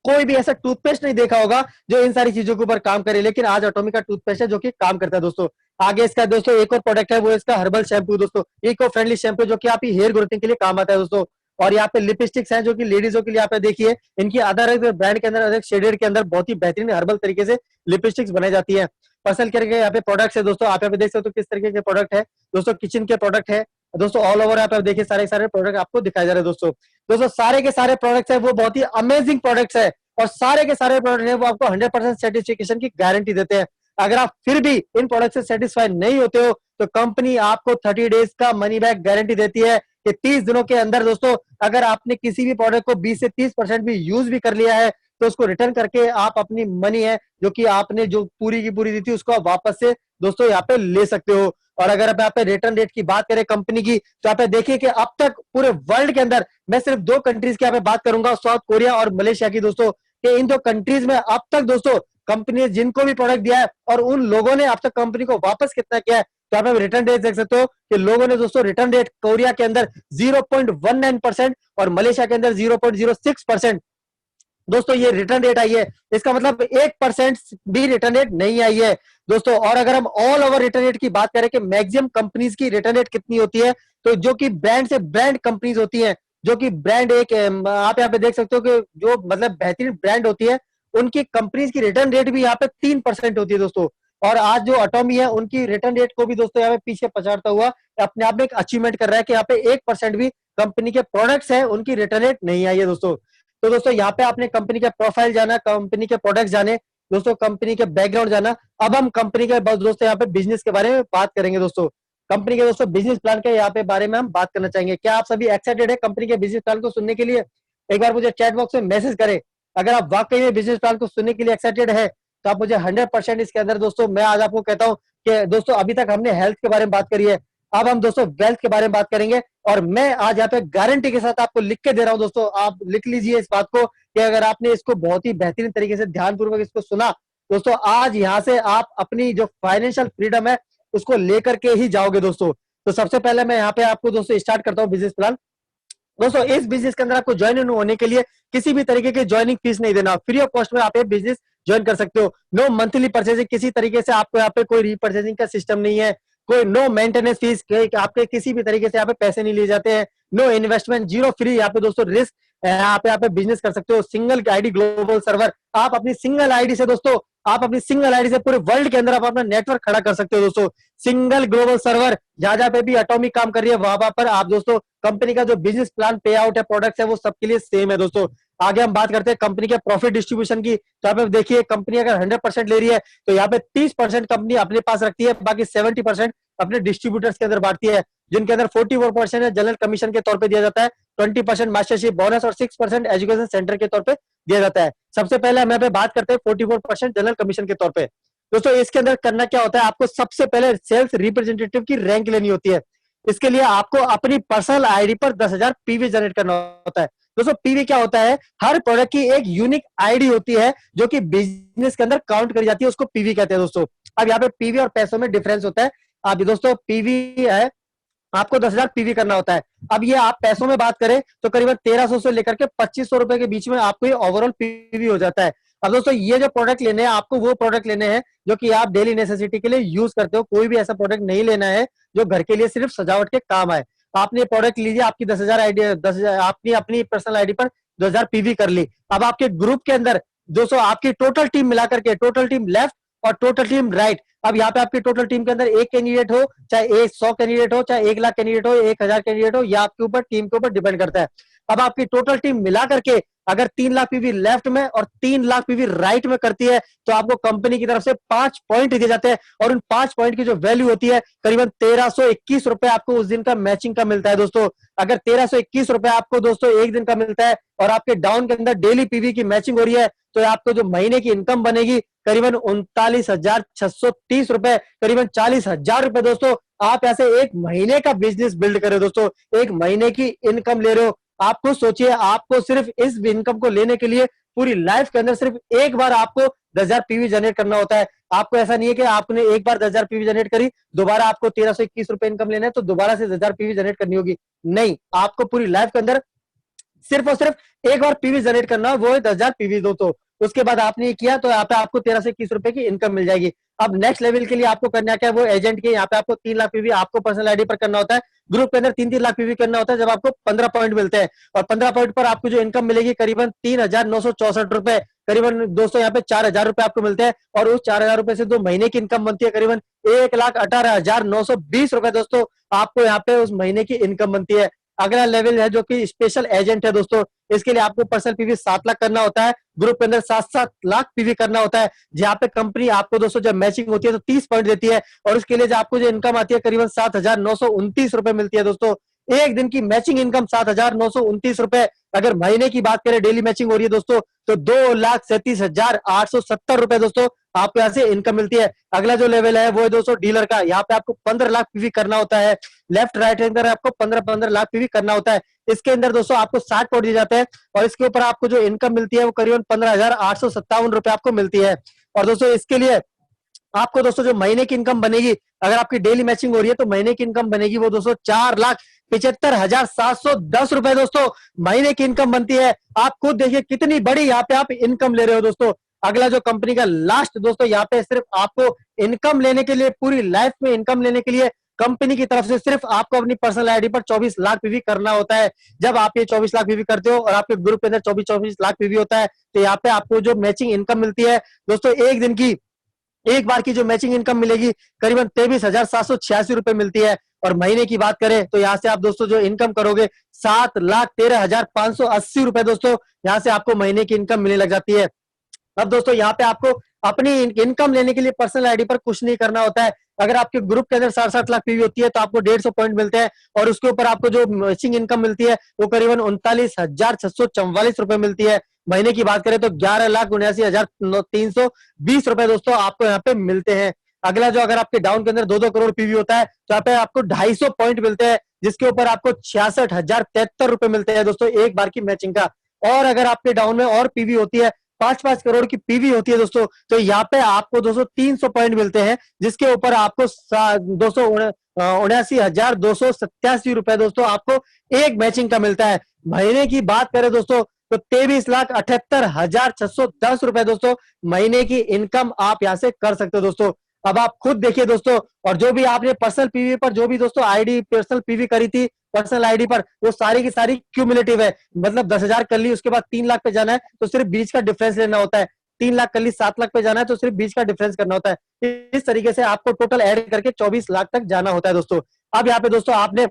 कोई भी ऐसा टूथपेस्ट नहीं देखा होगा जो इन सारी चीजों के ऊपर काम करे, लेकिन आज एटॉमिक का टूथपेस्ट है जो कि काम करता है दोस्तों। आगे इसका दोस्तों एक और प्रोडक्ट है वो इसका हर्बल शैम्पू दोस्तों, इको फ्रेंडली शैम्पू जो कि आप हेयर ग्रोथिंग के लिए काम आता है दोस्तों। और यहाँ पे लिपस्टिक्स हैं जो कि लेडीजों के लिए आप देखिए इनकी अदर ब्रांड के अंदर अलग शेडेड के अंदर बहुत ही बेहतरीन हर्बल तरीके से लिपस्टिक्स बनाई जाती है। पर्सनल केयर के यहाँ पे प्रोडक्ट्स है दोस्तों, आप यहाँ पे देख सकते हो किस तरीके के प्रोडक्ट है दोस्तों। किचन के प्रोडक्ट है दोस्तों, ऑल ओवर यहाँ पे देखिए सारे सारे प्रोडक्ट आपको दिखाए जा रहे हैं दोस्तों। दोस्तों सारे के सारे प्रोडक्ट्स है वो बहुत ही अमेजिंग प्रोडक्ट्स है और सारे के सारे प्रोडक्ट है वो आपको 100% सेटिस्फिकेशन की गारंटी देते हैं। अगर आप फिर भी इन प्रोडक्ट से सेटिस्फाइड नहीं होते हो तो कंपनी आपको 30 डेज का मनी बैक गारंटी देती है कि 30 दिनों के अंदर दोस्तों अगर आपने किसी भी प्रोडक्ट को 20 से 30% भी यूज भी कर लिया है तो उसको रिटर्न करके आप अपनी मनी है जो कि आपने जो पूरी की पूरी दी थी उसको आप वापस से दोस्तों यहाँ पे ले सकते हो। और अगर आप यहाँ पे रिटर्न रेट की बात करें कंपनी की तो यहाँ पे देखिए कि अब तक पूरे वर्ल्ड के अंदर मैं सिर्फ 2 कंट्रीज की यहाँ पे बात करूंगा, साउथ कोरिया और मलेशिया की दोस्तों, कि इन 2 कंट्रीज में अब तक दोस्तों कंपनी ने जिनको भी प्रोडक्ट दिया है और उन लोगों ने अब तक कंपनी को वापस कितना किया है तो आप रिटर्न रेट देख सकते हो कि लोगों ने दोस्तों रिटर्न रेट कोरिया के अंदर 0.19% और मलेशिया के अंदर 0.06% दोस्तों ये रिटर्न रेट आई है। इसका मतलब 1% भी रिटर्न रेट नहीं आई है दोस्तों। और अगर हम ऑल ओवर रिटर्न रेट की बात करें कि मैक्सिमम कंपनीज की रिटर्न रेट कितनी होती है तो जो कि ब्रांड से ब्रांड कंपनीज होती हैं, जो कि ब्रांड एक आप यहाँ पे देख सकते हो कि जो मतलब बेहतरीन ब्रांड होती है उनकी कंपनीज की रिटर्न रेट भी यहाँ पे 3% होती है दोस्तों। और आज जो अटोमी है उनकी रिटर्न रेट को भी दोस्तों यहाँ पे पीछे पछाड़ता हुआ अपने आप में एक अचीवमेंट कर रहा है कि यहाँ पे 1% भी कंपनी के प्रोडक्ट्स है उनकी रिटर्न रेट नहीं आई है दोस्तों। तो दोस्तों यहाँ पे आपने कंपनी के प्रोफाइल जाना, कंपनी के प्रोडक्ट जाने दोस्तों, कंपनी के बैकग्राउंड जाना। अब हम कंपनी के दोस्तों यहाँ पे बिजनेस के बारे में बात करेंगे दोस्तों। कंपनी के दोस्तों बिजनेस प्लान के यहाँ पे बारे में हम बात करना चाहेंगे। क्या आप सभी एक्साइटेड है कंपनी के बिजनेस प्लान को सुनने के लिए? एक बार मुझे चैट बॉक्स में मैसेज करें अगर आप वाकई में बिजनेस प्लान को सुनने के लिए एक्साइटेड है तो आप मुझे 100% इसके अंदर दोस्तों मैं आज आपको कहता हूँ कि दोस्तों अभी तक हमने हेल्थ के बारे में बात करी है, अब हम दोस्तों वेल्थ के बारे में बात करेंगे। और मैं आज यहाँ पे गारंटी के साथ आपको लिख के दे रहा हूँ दोस्तों, आप लिख लीजिए इस बात को कि अगर आपने इसको बहुत ही बेहतरीन तरीके से ध्यानपूर्वक इसको सुना दोस्तों, आज यहाँ से आप अपनी जो फाइनेंशियल फ्रीडम है उसको लेकर के ही जाओगे दोस्तों। तो सबसे पहले मैं यहाँ पे आपको दोस्तों स्टार्ट करता हूँ बिजनेस प्लान। दोस्तों इस बिजनेस के अंदर आपको ज्वाइन होने के लिए किसी भी तरीके की ज्वाइनिंग फीस नहीं देना, फ्री ऑफ कॉस्ट में आप ये बिजनेस ज्वाइन कर सकते हो। नो मंथली परचेजिंग, किसी तरीके से आपको यहाँ पे कोई रीपरचेजिंग का सिस्टम नहीं है, कोई नो मेंटेनेंस फीस, आपके किसी भी तरीके से यहाँ पे पैसे नहीं लिए जाते हैं, नो इन्वेस्टमेंट, जीरो फ्री यहाँ पे दोस्तों रिस्क, यहाँ पे बिजनेस कर सकते हो। सिंगल आईडी ग्लोबल सर्वर, आप अपनी सिंगल आईडी से दोस्तों आप अपनी सिंगल आईडी से पूरे वर्ल्ड के अंदर आप अपना नेटवर्क खड़ा कर सकते हो दोस्तों। सिंगल ग्लोबल सर्वर, जहां जहां पे भी एटॉमिक काम कर रही है वहां पर आप दोस्तों कंपनी का जो बिजनेस प्लान पे आउट है प्रोडक्ट्स है वो सबके लिए सेम है दोस्तों। आगे हम बात करते हैं कंपनी के प्रॉफिट डिस्ट्रीब्यूशन की। तो यहाँ पे देखिए कंपनी अगर 100% ले रही है तो यहाँ पे 30% कंपनी अपने पास रखती है, बाकी 70% अपने डिस्ट्रीब्यूटर्स के अंदर बांटती है, जिनके अंदर 44% है जनरल कमीशन के तौर पे दिया जाता है, 20% मास्टरशिप बोनस और 6% एजुकेशन सेंटर के तौर पे दिया जाता है। सबसे पहले हम यहाँ पे बात करते हैं 44% जनरल कमीशन के तौर पे। दोस्तों इसके अंदर करना क्या होता है, आपको सबसे पहले सेल्स रिप्रेजेंटेटिव की रैंक लेनी होती है। इसके लिए आपको अपनी पर्सनल आईडी पर 10,000 पीवी जनरेट करना होता है। दोस्तों पीवी क्या होता है, हर प्रोडक्ट की एक यूनिक आईडी होती है जो कि बिजनेस के अंदर काउंट करी जाती है, उसको पीवी कहते हैं दोस्तों। अब यहाँ पे पीवी और पैसों में डिफरेंस होता है। अब दोस्तों पीवी है, आपको 10,000 पीवी करना होता है। अब ये आप पैसों में बात करें तो करीबन 1300 से लेकर के 2500 रुपए के बीच में आपको ये ओवरऑल पीवी हो जाता है। अब दोस्तों ये जो प्रोडक्ट लेने हैं आपको वो प्रोडक्ट लेने हैं जो कि आप डेली नेसेसिटी के लिए यूज करते हो, कोई भी ऐसा प्रोडक्ट नहीं लेना है जो घर के लिए सिर्फ सजावट के काम आए। आपने प्रोडक्ट लीजिए, आपकी 10,000 आईडी 10,000 आपने अपनी पर्सनल आईडी पर 10,000 पीवी कर ली। अब आपके ग्रुप के अंदर दोस्तों आपकी टोटल टीम मिलाकर के, टोटल टीम लेफ्ट और टोटल टीम राइट, अब यहाँ पे आपकी टोटल टीम के अंदर एक कैंडिडेट हो, चाहे 100 कैंडिडेट हो, चाहे 1 लाख कैंडिडेट हो, 1,000 कैंडिडेट हो, या आपके ऊपर टीम के ऊपर डिपेंड करता है। अब आपकी टोटल टीम मिला करके अगर 3 लाख पीवी लेफ्ट में और 3 लाख पीवी राइट में करती है तो आपको कंपनी की तरफ से 5 पॉइंट दिए जाते हैं, और उन 5 पॉइंट की जो वैल्यू होती है करीबन 1321 रुपए आपको उस दिन का मैचिंग का मिलता है दोस्तों। अगर 1321 रुपए आपको दोस्तों एक दिन का मिलता है और आपके डाउन के अंदर डेली पीवी की मैचिंग हो रही है तो आपको जो महीने की इनकम बनेगी करीबन 39,630 रुपए, करीबन 40,000 रुपए दोस्तों। आप ऐसे एक महीने का बिजनेस बिल्ड करें दोस्तों, एक महीने की इनकम ले रहे हो। आपको सोचिए, आपको सिर्फ इस इनकम को लेने के लिए पूरी लाइफ के अंदर सिर्फ एक बार आपको 10,000 पीवी जनरेट करना होता है। आपको ऐसा नहीं है कि आपने एक बार 10,000 पीवी जनरेट करी, दोबारा आपको 1321 रुपए इनकम लेना है तो दोबारा से 10,000 पीवी जनरेट करनी होगी। नहीं, आपको पूरी लाइफ के अंदर सिर्फ और सिर्फ एक बार पीवी जनरेट करना, वो है 10,000 पीवी दोस्तों। उसके बाद आपने ये किया तो यहाँ पे आपको 1321 रुपए की इनकम मिल जाएगी। अब नेक्स्ट लेवल के लिए आपको करना क्या है, वो एजेंट के यहाँ पे आपको 3 लाख पीवी आपको पर्सनल आईडी पर करना होता है, ग्रुप के अंदर 3-3 लाख पीवी करना होता है, जब आपको 15 पॉइंट मिलते हैं। और 15 पॉइंट पर आपको जो इनकम मिलेगी करीबन 3,964 रुपए, करीबन दोस्तों यहाँ पे 4,000 रुपए आपको मिलते हैं। और उस 4,000 रुपए से 2 महीने की इनकम बनती है करीबन 1,18,920 रुपए दोस्तों, आपको यहाँ पे उस महीने की इनकम बनती है। अगला लेवल है जो कि स्पेशल एजेंट है दोस्तों। इसके लिए आपको पर्सनल पीवी 7 लाख करना होता है, ग्रुप के अंदर 7-7 लाख पीवी करना होता है। जहाँ पे कंपनी आपको दोस्तों जब मैचिंग होती है तो 30 पॉइंट देती है, और उसके लिए जो आपको जो इनकम आती है करीबन 7,929 रुपए मिलती है दोस्तों। एक दिन की मैचिंग इनकम 7,929 रुपए। अगर महीने की बात करें, डेली मैचिंग हो रही है दोस्तों, तो 2,37,870 रुपए दोस्तों आपको यहाँ से इनकम मिलती है। अगला जो लेवल है वो है दोस्तों डीलर का। यहाँ पे आपको 15 लाख पीवी करना होता है, लेफ्ट राइट हैंड आपको 15-15 लाख पीवी करना होता है। इसके अंदर दोस्तों आपको 60 पॉइंट दिए जाते हैं, और इसके ऊपर आपको जो इनकम मिलती है वो करीबन 15,857 रुपए आपको मिलती है। और दोस्तों इसके लिए आपको दोस्तों जो महीने की इनकम बनेगी, अगर आपकी डेली मैचिंग हो रही है तो महीने की इनकम बनेगी वो दोस्तों 4,75,710 रुपए दोस्तों महीने की इनकम बनती है। आप खुद देखिए कितनी बड़ी यहाँ पे आप इनकम ले रहे हो दोस्तों। अगला जो कंपनी का लास्ट दोस्तों, यहाँ पे सिर्फ आपको इनकम लेने के लिए, पूरी लाइफ में इनकम लेने के लिए कंपनी की तरफ से सिर्फ आपको अपनी पर्सनल आईडी पर 24 लाख पीवी करना होता है। जब आप ये 24 लाख पीवी करते हो और आपके ग्रुप के अंदर 24 लाख पीवी होता है, तो यहाँ पे आपको जो मैचिंग इनकम मिलती है दोस्तों, एक दिन की, एक बार की जो मैचिंग इनकम मिलेगी करीबन 23,786 रुपए मिलती है। और महीने की बात करें तो यहाँ से आप दोस्तों जो इनकम करोगे 7,13,580 रुपए दोस्तों यहाँ से आपको महीने की इनकम मिलने लग जाती है। अब दोस्तों यहाँ पे आपको अपनी इनकम लेने के लिए पर्सनल आईडी पर कुछ नहीं करना होता है। अगर आपके ग्रुप के अंदर 60-60 लाख पीवी होती है तो आपको 150 पॉइंट मिलते हैं, और उसके ऊपर आपको जो मैचिंग इनकम मिलती है वो करीबन 39,644 रुपए मिलती है। महीने की बात करें तो 11,79,320 रुपए दोस्तों आपको यहाँ पे मिलते हैं। अगला जो, अगर आपके डाउन के अंदर 2-2 करोड़ पीवी होता है तो यहाँ पे आपको 250 पॉइंट मिलते हैं, जिसके ऊपर आपको 66,073 रुपए मिलते हैं दोस्तों एक बार की मैचिंग का। और अगर आपके डाउन में और पीवी होती है, 5-5 करोड़ की पीवी होती है दोस्तों, तो यहाँ पे आपको दोस्तों 300 पॉइंट मिलते हैं, जिसके ऊपर आपको 279,287 रुपए दोस्तों आपको एक मैचिंग का मिलता है। महीने की बात करें दोस्तों तो 23,78,610 रुपए दोस्तों महीने की इनकम आप यहाँ से कर सकते हो दोस्तों। अब आप खुद देखिए दोस्तों, और जो भी आपने पर्सनल पीवी पर जो भी दोस्तों आईडी पर्सनल पीवी करी थी पर्सनल आईडी पर, वो सारी की सारी क्यूमुलेटिव है। मतलब 10,000 कर ली, उसके बाद 3 लाख पे जाना है तो सिर्फ बीच का डिफरेंस लेना होता है। 3 लाख कर ली, 7 लाख पे जाना है तो सिर्फ बीच का डिफरेंस करना होता है। इस तरीके से आपको टोटल ऐड करके 24 लाख तक जाना होता है दोस्तों। अब यहाँ पे दोस्तों आपने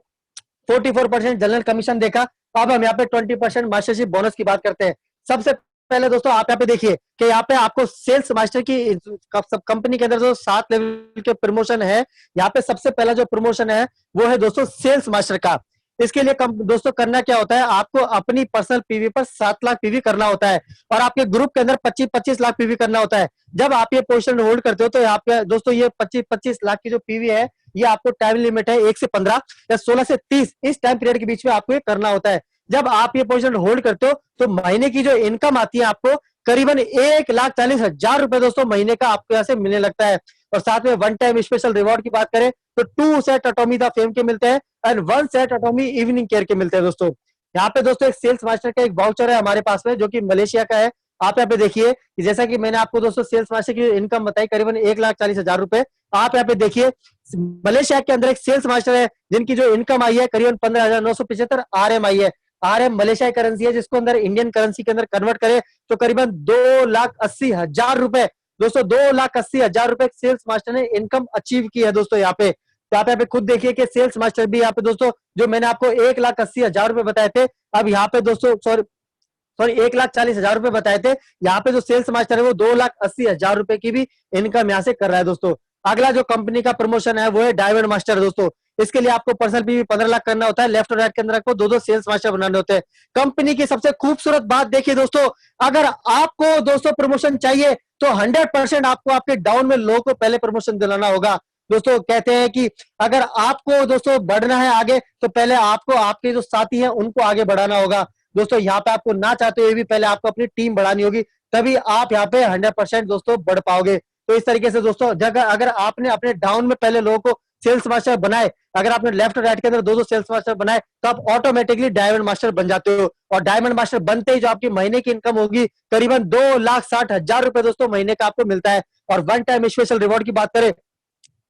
44% जनरल कमीशन देखा, अब हम यहाँ पे 20% मास्टरशिप बोनस की बात करते हैं। सबसे पहले दोस्तों आप यहाँ पे देखिए कि यहाँ पे आपको सेल्स मास्टर की सब कंपनी के अंदर जो 7 लेवल के प्रमोशन है, यहाँ पे सबसे पहला जो प्रमोशन है वो है दोस्तों सेल्स मास्टर का। इसके लिए दोस्तों करना क्या होता है, आपको अपनी पर्सनल पीवी पर 7 लाख पीवी करना होता है, और आपके ग्रुप के अंदर 25-25 लाख पीवी करना होता है। जब आप ये पोजीशन होल्ड करते हो तो यहाँ पे दोस्तों ये 25-25 लाख की जो पीवी है, ये आपको टाइम लिमिट है 1 से 15 या 16 से 30, इस टाइम पीरियड के बीच में आपको ये करना होता है। जब आप ये पोजीशन होल्ड करते हो तो महीने की जो इनकम आती है आपको करीबन 1,40,000 रुपए दोस्तों महीने का आपको यहाँ से मिलने लगता है। और साथ में वन टाइम स्पेशल रिवॉर्ड की बात करें तो 2 सेट एटॉमी द फेम के मिलते हैं एंड 1 सेट एटॉमी इवनिंग केयर के मिलते हैं दोस्तों। यहाँ पे दोस्तों एक सेल्स मास्टर का एक वाउचर है हमारे पास में, जो कि मलेशिया का है। आप यहाँ पे देखिए कि जैसा कि मैंने आपको दोस्तों सेल्स मास्टर की इनकम बताई करीबन 1,40,000 रुपए। आप यहाँ पे देखिए मलेशिया के अंदर एक सेल्स मास्टर है जिनकी जो इनकम आई है करीबन 15,975 RM आई है। RM मलेशिया करेंसी है, जिसको अंदर इंडियन करेंसी के अंदर कन्वर्ट करें तो करीबन 2,80,000 रुपए दोस्तों, 2,80,000 रुपए सेल्स मास्टर ने इनकम अचीव की है दोस्तों यहाँ पे। तो आप यहाँ पे खुद देखिए कि सेल्स मास्टर भी यहाँ पे दोस्तों, जो मैंने आपको 1,80,000 रुपए बताए थे, अब यहाँ पे दोस्तों सॉरी 1,40,000 रुपए बताए थे, यहाँ पे जो सेल्स मास्टर है वो 2,80,000 रुपए की भी इनकम यहाँ से कर रहा है दोस्तों। अगला जो कंपनी का प्रमोशन है वो है डायमंड मास्टर दोस्तों। इसके लिए आपको पर्सनल पीवी 15 लाख करना होता है, लेफ्ट और राइट के अंदर आपको 2-2 सेल्स मास्टर बनाने होते हैं। कंपनी की सबसे खूबसूरत बात देखिए दोस्तों, अगर आपको दोस्तों प्रमोशन चाहिए तो 100% आपको आपके डाउन में लोगों को पहले प्रमोशन दिलाना होगा दोस्तों। कहते हैं कि अगर आपको दोस्तों बढ़ना है आगे तो पहले आपको आपके जो साथी हैं उनको आगे बढ़ाना होगा दोस्तों। यहाँ पे आपको ना चाहते हुए भी पहले आपको अपनी टीम बढ़ानी होगी, तभी आप यहाँ पे 100% दोस्तों बढ़ पाओगे। तो इस तरीके से दोस्तों अगर आपने अपने डाउन में पहले लोगों को सेल्स मास्टर बनाए, अगर आपने लेफ्ट और राइट के अंदर 2-2 सेल्स मास्टर बनाए तो आप ऑटोमेटिकली डायमंड मास्टर बन जाते हो। और डायमंड मास्टर बनते ही जो आपकी महीने की इनकम होगी करीबन 2,60,000 रुपए दोस्तों महीने का आपको मिलता है। और वन टाइम स्पेशल रिवॉर्ड की बात करें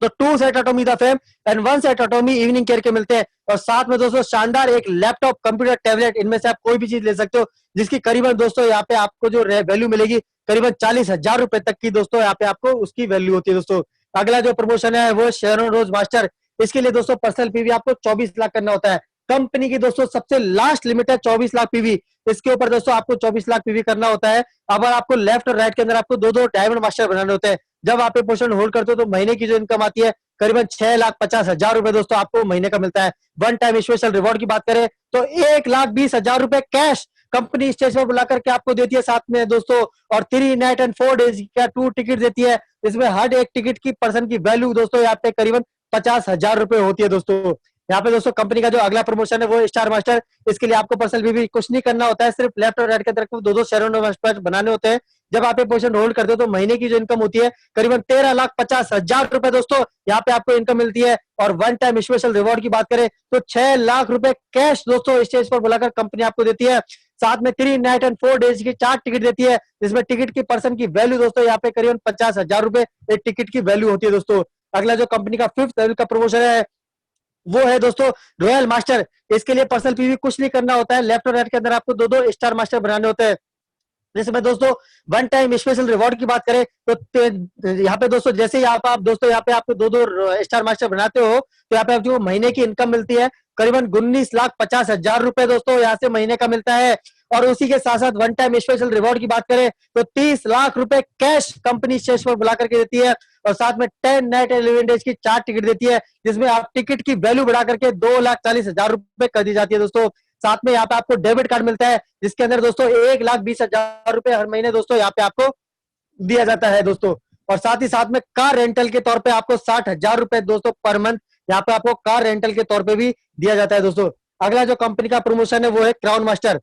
तो 2 set एटॉमी the fame and 1 set एटॉमी evening care के मिलते हैं। और साथ में दोस्तों शानदार एक लैपटॉप, कंप्यूटर, टैबलेट, इनमें से आप कोई भी चीज ले सकते हो, जिसकी करीबन दोस्तों यहाँ पे आपको जो वैल्यू मिलेगी करीबन 40,000 रुपए तक की दोस्तों यहाँ पे आपको उसकी वैल्यू होती है दोस्तों। अगला जो प्रमोशन है वो शेरन रोज मास्टर। इसके लिए दोस्तों पर्सनल पीवी आपको 24 लाख करना होता है। कंपनी की दोस्तों सबसे लास्ट लिमिट है 24 लाख पीवी। इसके ऊपर दोस्तों आपको 24 लाख पीवी करना होता है। अगर आपको लेफ्ट और राइट के अंदर आपको दो दो डायमंड मास्टर बनाने होते हैं। जब आप ये पोजीशन होल्ड करते हो तो महीने की जो इनकम आती है करीबन 6,50,000 रुपए दोस्तों आपको महीने का मिलता है। वन टाइम स्पेशल रिवॉर्ड की बात करें तो 1,20,000 रुपए कैश कंपनी स्टेज पर बुला करके आपको देती है साथ में दोस्तों, और 3 नाइट एंड 4 डेज का टूर टिकट देती है। इसमें हर एक टिकट की पर्सन की वैल्यू दोस्तों यहाँ पे करीबन 50,000 रुपए होती है दोस्तों। यहाँ पे दोस्तों कंपनी का जो अगला प्रमोशन है वो स्टार मास्टर। इसके लिए आपको पर्सनल भी कुछ नहीं करना होता है, सिर्फ लेफ्ट और राइट के तरफ दो दो शेयरों मास्टर बनाने होते हैं। जब आप ये पोजीशन होल्ड करते हो तो महीने की जो इनकम होती है करीबन 13,50,000 रुपए दोस्तों यहाँ पे आपको इनकम मिलती है। और वन टाइम स्पेशल रिवॉर्ड की बात करें तो 6 लाख रुपए कैश दोस्तों स्टेज पर बुलाकर कंपनी आपको देती है। साथ में 3 नाइट एंड 4 डेज की 4 टिकट देती है, जिसमें टिकट की पर्सन की वैल्यू दोस्तों यहाँ पे करीबन 50,000 रुपए एक टिकट की वैल्यू होती है दोस्तों। अगला जो कंपनी का 5th लेवल का प्रमोशन है वो है दोस्तों रॉयल मास्टर। इसके लिए पर्सनल पीवी कुछ नहीं करना होता है, लेफ्ट और राइट के अंदर आपको दो दो स्टार मास्टर बनाने होते हैं। जिसमें दोस्तों वन टाइम स्पेशल रिवॉर्ड की बात करें तो यहाँ पे दोस्तों जैसे ही आप दोस्तों यहाँ पे आपको दो दो स्टार मास्टर बनाते हो तो यहाँ पे आपको महीने की इनकम मिलती है करीबन 19,50,000 रुपए दोस्तों यहाँ से महीने का मिलता है। और उसी के साथ साथ वन टाइम स्पेशल रिवॉर्ड की बात करें तो 30 लाख रुपए कैश कंपनी स्टेज पर बुला करके देती है। और साथ में 10 नाइट 11 डेज की 4 टिकट देती है, जिसमें आप टिकट की वैल्यू बढ़ा करके 2,40,000 रुपए कर दी जाती है दोस्तों। साथ में यहाँ पे आपको डेबिट कार्ड मिलता है जिसके अंदर दोस्तों 1,20,000 रुपए हर महीने दोस्तों यहाँ पे आपको दिया जाता है दोस्तों। और साथ ही साथ में कार रेंटल के तौर पे आपको 60,000 रुपए दोस्तों पर मंथ यहाँ पे आपको कार रेंटल के तौर पे भी दिया जाता है दोस्तों। अगला जो कंपनी का प्रमोशन है वो है क्राउन मास्टर,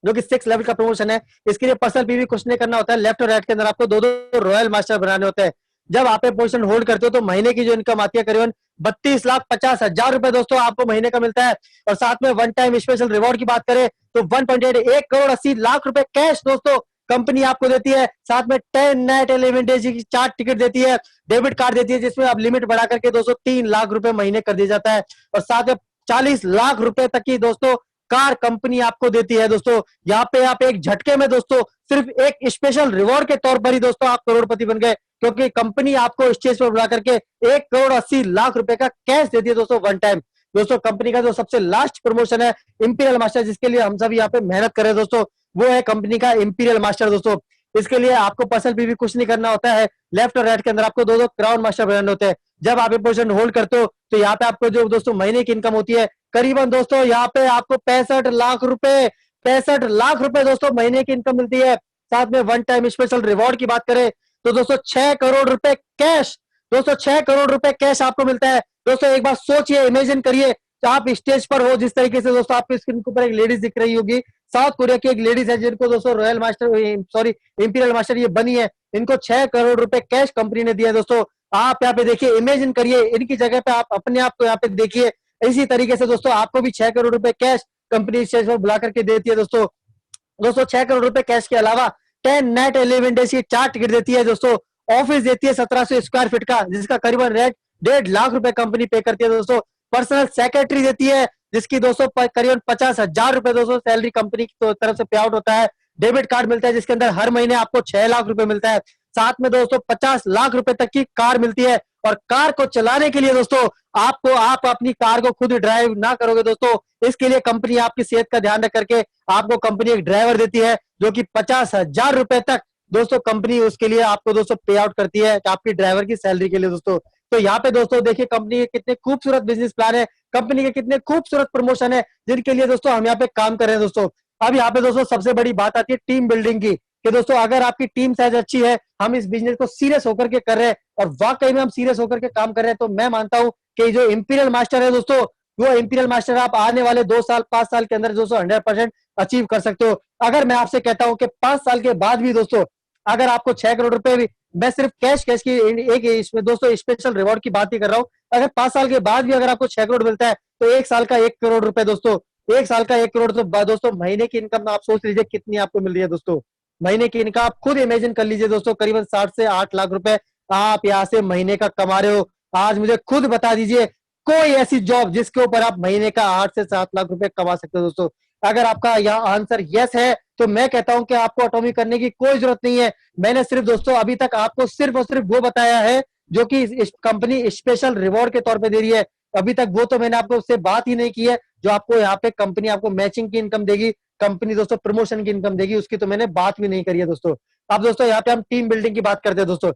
जो कि 6 लेवल का प्रमोशन है। इसके लिए पर्सनल पीवी कुछ नहीं करना होता है, लेफ्ट और राइट के अंदर आपको दो दो रॉयल मास्टर बनाने होते हैं। जब आप ये पोजीशन होल्ड करते हो तो महीने की जो इनकम आती है करीबन 32,50,000 रुपए दोस्तों आपको महीने का मिलता है। और साथ में वन टाइम स्पेशल रिवॉर्ड की बात करें तो 1,80 करोड़ रुपए कैश दोस्तों कंपनी आपको देती है। साथ में 10 नाइट 11 डेज की 4 टिकट देती है, डेबिट कार्ड देती है जिसमें आप लिमिट बढ़ा करके दोस्तों 3 लाख रुपए महीने कर दिया जाता है। और साथ में 40 लाख रुपए तक की दोस्तों कार कंपनी आपको देती है दोस्तों। यहाँ पे आप एक झटके में दोस्तों सिर्फ एक स्पेशल रिवॉर्ड के तौर पर ही दोस्तों आप करोड़पति बन गए, क्योंकि कंपनी आपको स्टेज पर बुला करके 1,80 करोड़ रुपए का कैश देती है दोस्तों वन टाइम। दोस्तों कंपनी का जो सबसे लास्ट प्रमोशन है इंपीरियल मास्टर, जिसके लिए हम सब यहाँ पे मेहनत करें दोस्तों, वो है कंपनी का इंपीरियल मास्टर दोस्तों। इसके लिए आपको पर्सनल भी कुछ नहीं करना होता है, लेफ्ट और राइट के अंदर आपको दो दो क्राउन मास्टर बनाने होते हैं। जब आप ये पोजीशन होल्ड करते हो तो यहाँ पे आपको जो दोस्तों महीने की इनकम होती है करीबन दोस्तों यहाँ पे आपको 65 लाख रुपए दोस्तों महीने की इनकम मिलती है। साथ में वन टाइम स्पेशल रिवॉर्ड की बात करें तो दोस्तों 6 करोड़ रुपए कैश, दोस्तों 6 करोड़ रुपए कैश आपको मिलता है। दोस्तों एक बार सोचिए, इमेजिन करिए तो आप स्टेज पर हो, जिस तरीके से दोस्तों आपकी स्क्रीन के ऊपर एक लेडीज दिख रही होगी, साउथ कोरिया की एक लेडीज है जिनको दोस्तों royal master sorry imperial master ये बनी है, इनको 6 करोड़ रुपए कैश कंपनी ने दिया दोस्तों। आप यहाँ पे देखिए, इमेजिन करिए, इनकी जगह पे आप अपने आप को यहाँ पे देखिए। इसी तरीके से दोस्तों आपको भी 6 करोड़ रुपए कैश कंपनी स्टेज पर बुला करके देती है दोस्तों। दोस्तों 6 करोड़ रुपए कैश के अलावा 10 नाइट 11 डेज की 4 टिकट देती है दोस्तों। ऑफिस देती है 1700 स्क्वायर फीट का, जिसका करीबन रेट 1.5 लाख रुपए कंपनी पे करती है दोस्तों। पर्सनल सेक्रेटरी देती है जिसकी दोस्तों करीबन 50,000 रुपए दोस्तों सैलरी कंपनी की तरफ से पे आउट होता है। डेबिट कार्ड मिलता है जिसके अंदर हर महीने आपको 6 लाख रुपए मिलता है। साथ में दोस्तों 50 लाख रुपए तक की कार मिलती है। और कार को चलाने के लिए दोस्तों आप अपनी कार को खुद ड्राइव ना करोगे दोस्तों, इसके लिए कंपनी आपकी सेहत का ध्यान रख करके आपको कंपनी एक ड्राइवर देती है, जो कि 50,000 रुपए तक दोस्तों कंपनी उसके लिए आपको दोस्तों पे आउट करती है आपकी ड्राइवर की सैलरी के लिए दोस्तों। तो यहाँ पे दोस्तों देखिए कंपनी के कितने खूबसूरत बिजनेस प्लान है, कंपनी के कितने खूबसूरत प्रमोशन है, जिनके लिए दोस्तों हम यहाँ पे काम कर रहे हैं दोस्तों। अब यहाँ पे दोस्तों सबसे बड़ी बात आती है टीम बिल्डिंग की, कि दोस्तों अगर आपकी टीम साइज अच्छी है, हम इस बिजनेस को सीरियस होकर के कर रहे हैं और वाकई में हम सीरियस होकर के काम कर रहे हैं, तो मैं मानता हूं कि जो इंपीरियल मास्टर है दोस्तों, वो इंपीरियल मास्टर आप आने वाले 2 साल 5 साल के अंदर दोस्तों 100% अचीव कर सकते हो। अगर मैं आपसे कहता हूं कि 5 साल के बाद भी दोस्तों अगर आपको 6 करोड़ रुपए भी, मैं सिर्फ कैश कैश की एक इसमें दोस्तों स्पेशल रिवॉर्ड की बात ही कर रहा हूँ, अगर 5 साल के बाद भी अगर आपको 6 करोड़ मिलता है तो 1 साल का 1 करोड़ रुपए दोस्तों, 1 साल का 1 करोड़ तो दोस्तों महीने की इनकम आप सोच लीजिए कितनी आपको मिल रही है दोस्तों। महीने की इनकम आप खुद इमेजिन कर लीजिए दोस्तों, करीबन 60 से 8 लाख रुपए आप यहाँ से महीने का कमा रहे हो। आज मुझे खुद बता दीजिए कोई ऐसी जॉब जिसके ऊपर आप महीने का 8 से 7 लाख रुपए कमा सकते हो दोस्तों। अगर आपका यहाँ आंसर यस है तो मैं कहता हूं कि आपको ऑटोमी करने की कोई जरूरत नहीं है। मैंने सिर्फ दोस्तों अभी तक आपको सिर्फ और सिर्फ वो बताया है जो कि इस कंपनी स्पेशल रिवॉर्ड के तौर पे दे रही है। अभी तक वो तो मैंने आपको उससे बात ही नहीं की है जो आपको यहाँ पे कंपनी आपको मैचिंग की इनकम देगी, कंपनी दोस्तों प्रमोशन की इनकम देगी, उसकी तो मैंने बात भी नहीं करी है दोस्तों। अब दोस्तों यहाँ पे हम टीम बिल्डिंग की बात करते हैं दोस्तों।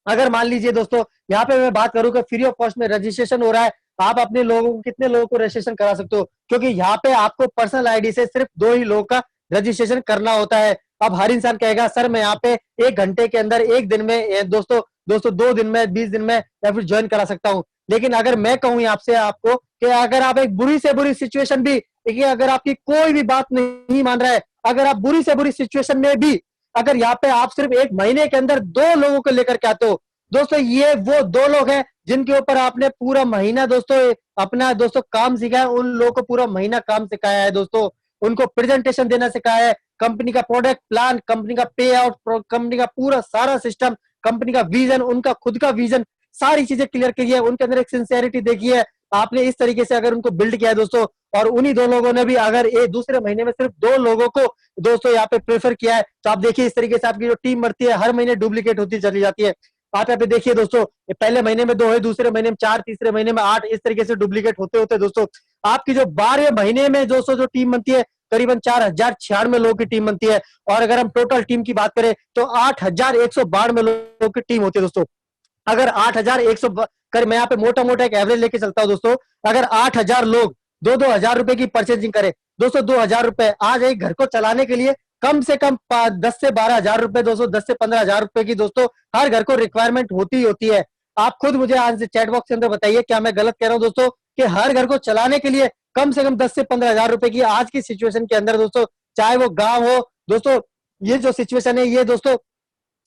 अगर मान लीजिए दोस्तों यहाँ पे मैं बात करूं कि फ्री ऑफ कॉस्ट में रजिस्ट्रेशन हो रहा है, आप अपने लोगों को कितने लोगों को रजिस्ट्रेशन करा सकते हो, क्योंकि यहाँ पे आपको पर्सनल आईडी से सिर्फ 2 ही लोगों का रजिस्ट्रेशन करना होता है। अब हर इंसान कहेगा सर मैं यहाँ पे 1 घंटे के अंदर, 1 दिन में, दोस्तों दोस्तों 2 दिन में, 20 दिन में या फिर ज्वाइन करा सकता हूँ। लेकिन अगर मैं कहूँ आपसे आपको कि अगर आप एक बुरी से बुरी सिचुएशन भी, देखिए अगर आपकी कोई भी बात नहीं मान रहा है, अगर आप बुरी से बुरी सिचुएशन में भी अगर यहाँ पे आप सिर्फ 1 महीने के अंदर 2 लोगों को लेकर के आते हो दोस्तों, ये वो 2 लोग हैं जिनके ऊपर आपने पूरा महीना दोस्तों अपना दोस्तों काम सिखाया, उन लोगों को पूरा महीना काम सिखाया है दोस्तों, उनको प्रेजेंटेशन देना सिखाया है, कंपनी का प्रोडक्ट प्लान, कंपनी का पे आउट, कंपनी का पूरा सारा सिस्टम, कंपनी का विजन, उनका खुद का विजन, सारी चीजें क्लियर की है, उनके अंदर एक सिंसियरिटी देखी है आपने। इस तरीके से अगर उनको बिल्ड किया है दोस्तों, और उन्हीं 2 लोगों ने भी अगर ये दूसरे महीने में सिर्फ 2 लोगों को दोस्तों यहाँ पे प्रेफर किया है, तो आप देखिए इस तरीके से आपकी जो टीम बढ़ती है, हर महीने डुप्लीकेट होती चली जाती है। आप यहाँ पे देखिए दोस्तों, पहले महीने में 2 है, दूसरे महीने में 4, तीसरे महीने में 8, इस तरीके से डुप्लीकेट होते होते दोस्तों आपकी जो 12वें महीने में दोस्तों जो टीम बनती है करीबन 4096 लोगों की टीम बनती है। और अगर हम टोटल टीम की बात करें तो 8192 लोगों की टीम होती है दोस्तों। अगर 8100 कर, मैं यहाँ पे मोटा मोटा एक एवरेज लेके चलता हूँ दोस्तों, अगर 8000 लोग 2-2 हजार रुपए की परचेजिंग करें दोस्तों, 2000 रुपए आज एक घर को चलाने के लिए कम से कम 10 से 12 हजार रुपए दोस्तों, 10 से 15 हजार रुपए की दोस्तों हर घर को रिक्वायरमेंट होती ही होती है। आप खुद मुझे आज से चैट बॉक्स के अंदर बताइए क्या मैं गलत कह रहा हूं दोस्तों, कि हर घर को चलाने के लिए कम से कम 10 से 15 हजार रुपए की आज की सिचुएशन के अंदर दोस्तों, चाहे वो गांव हो दोस्तों, ये जो सिचुएशन है ये दोस्तों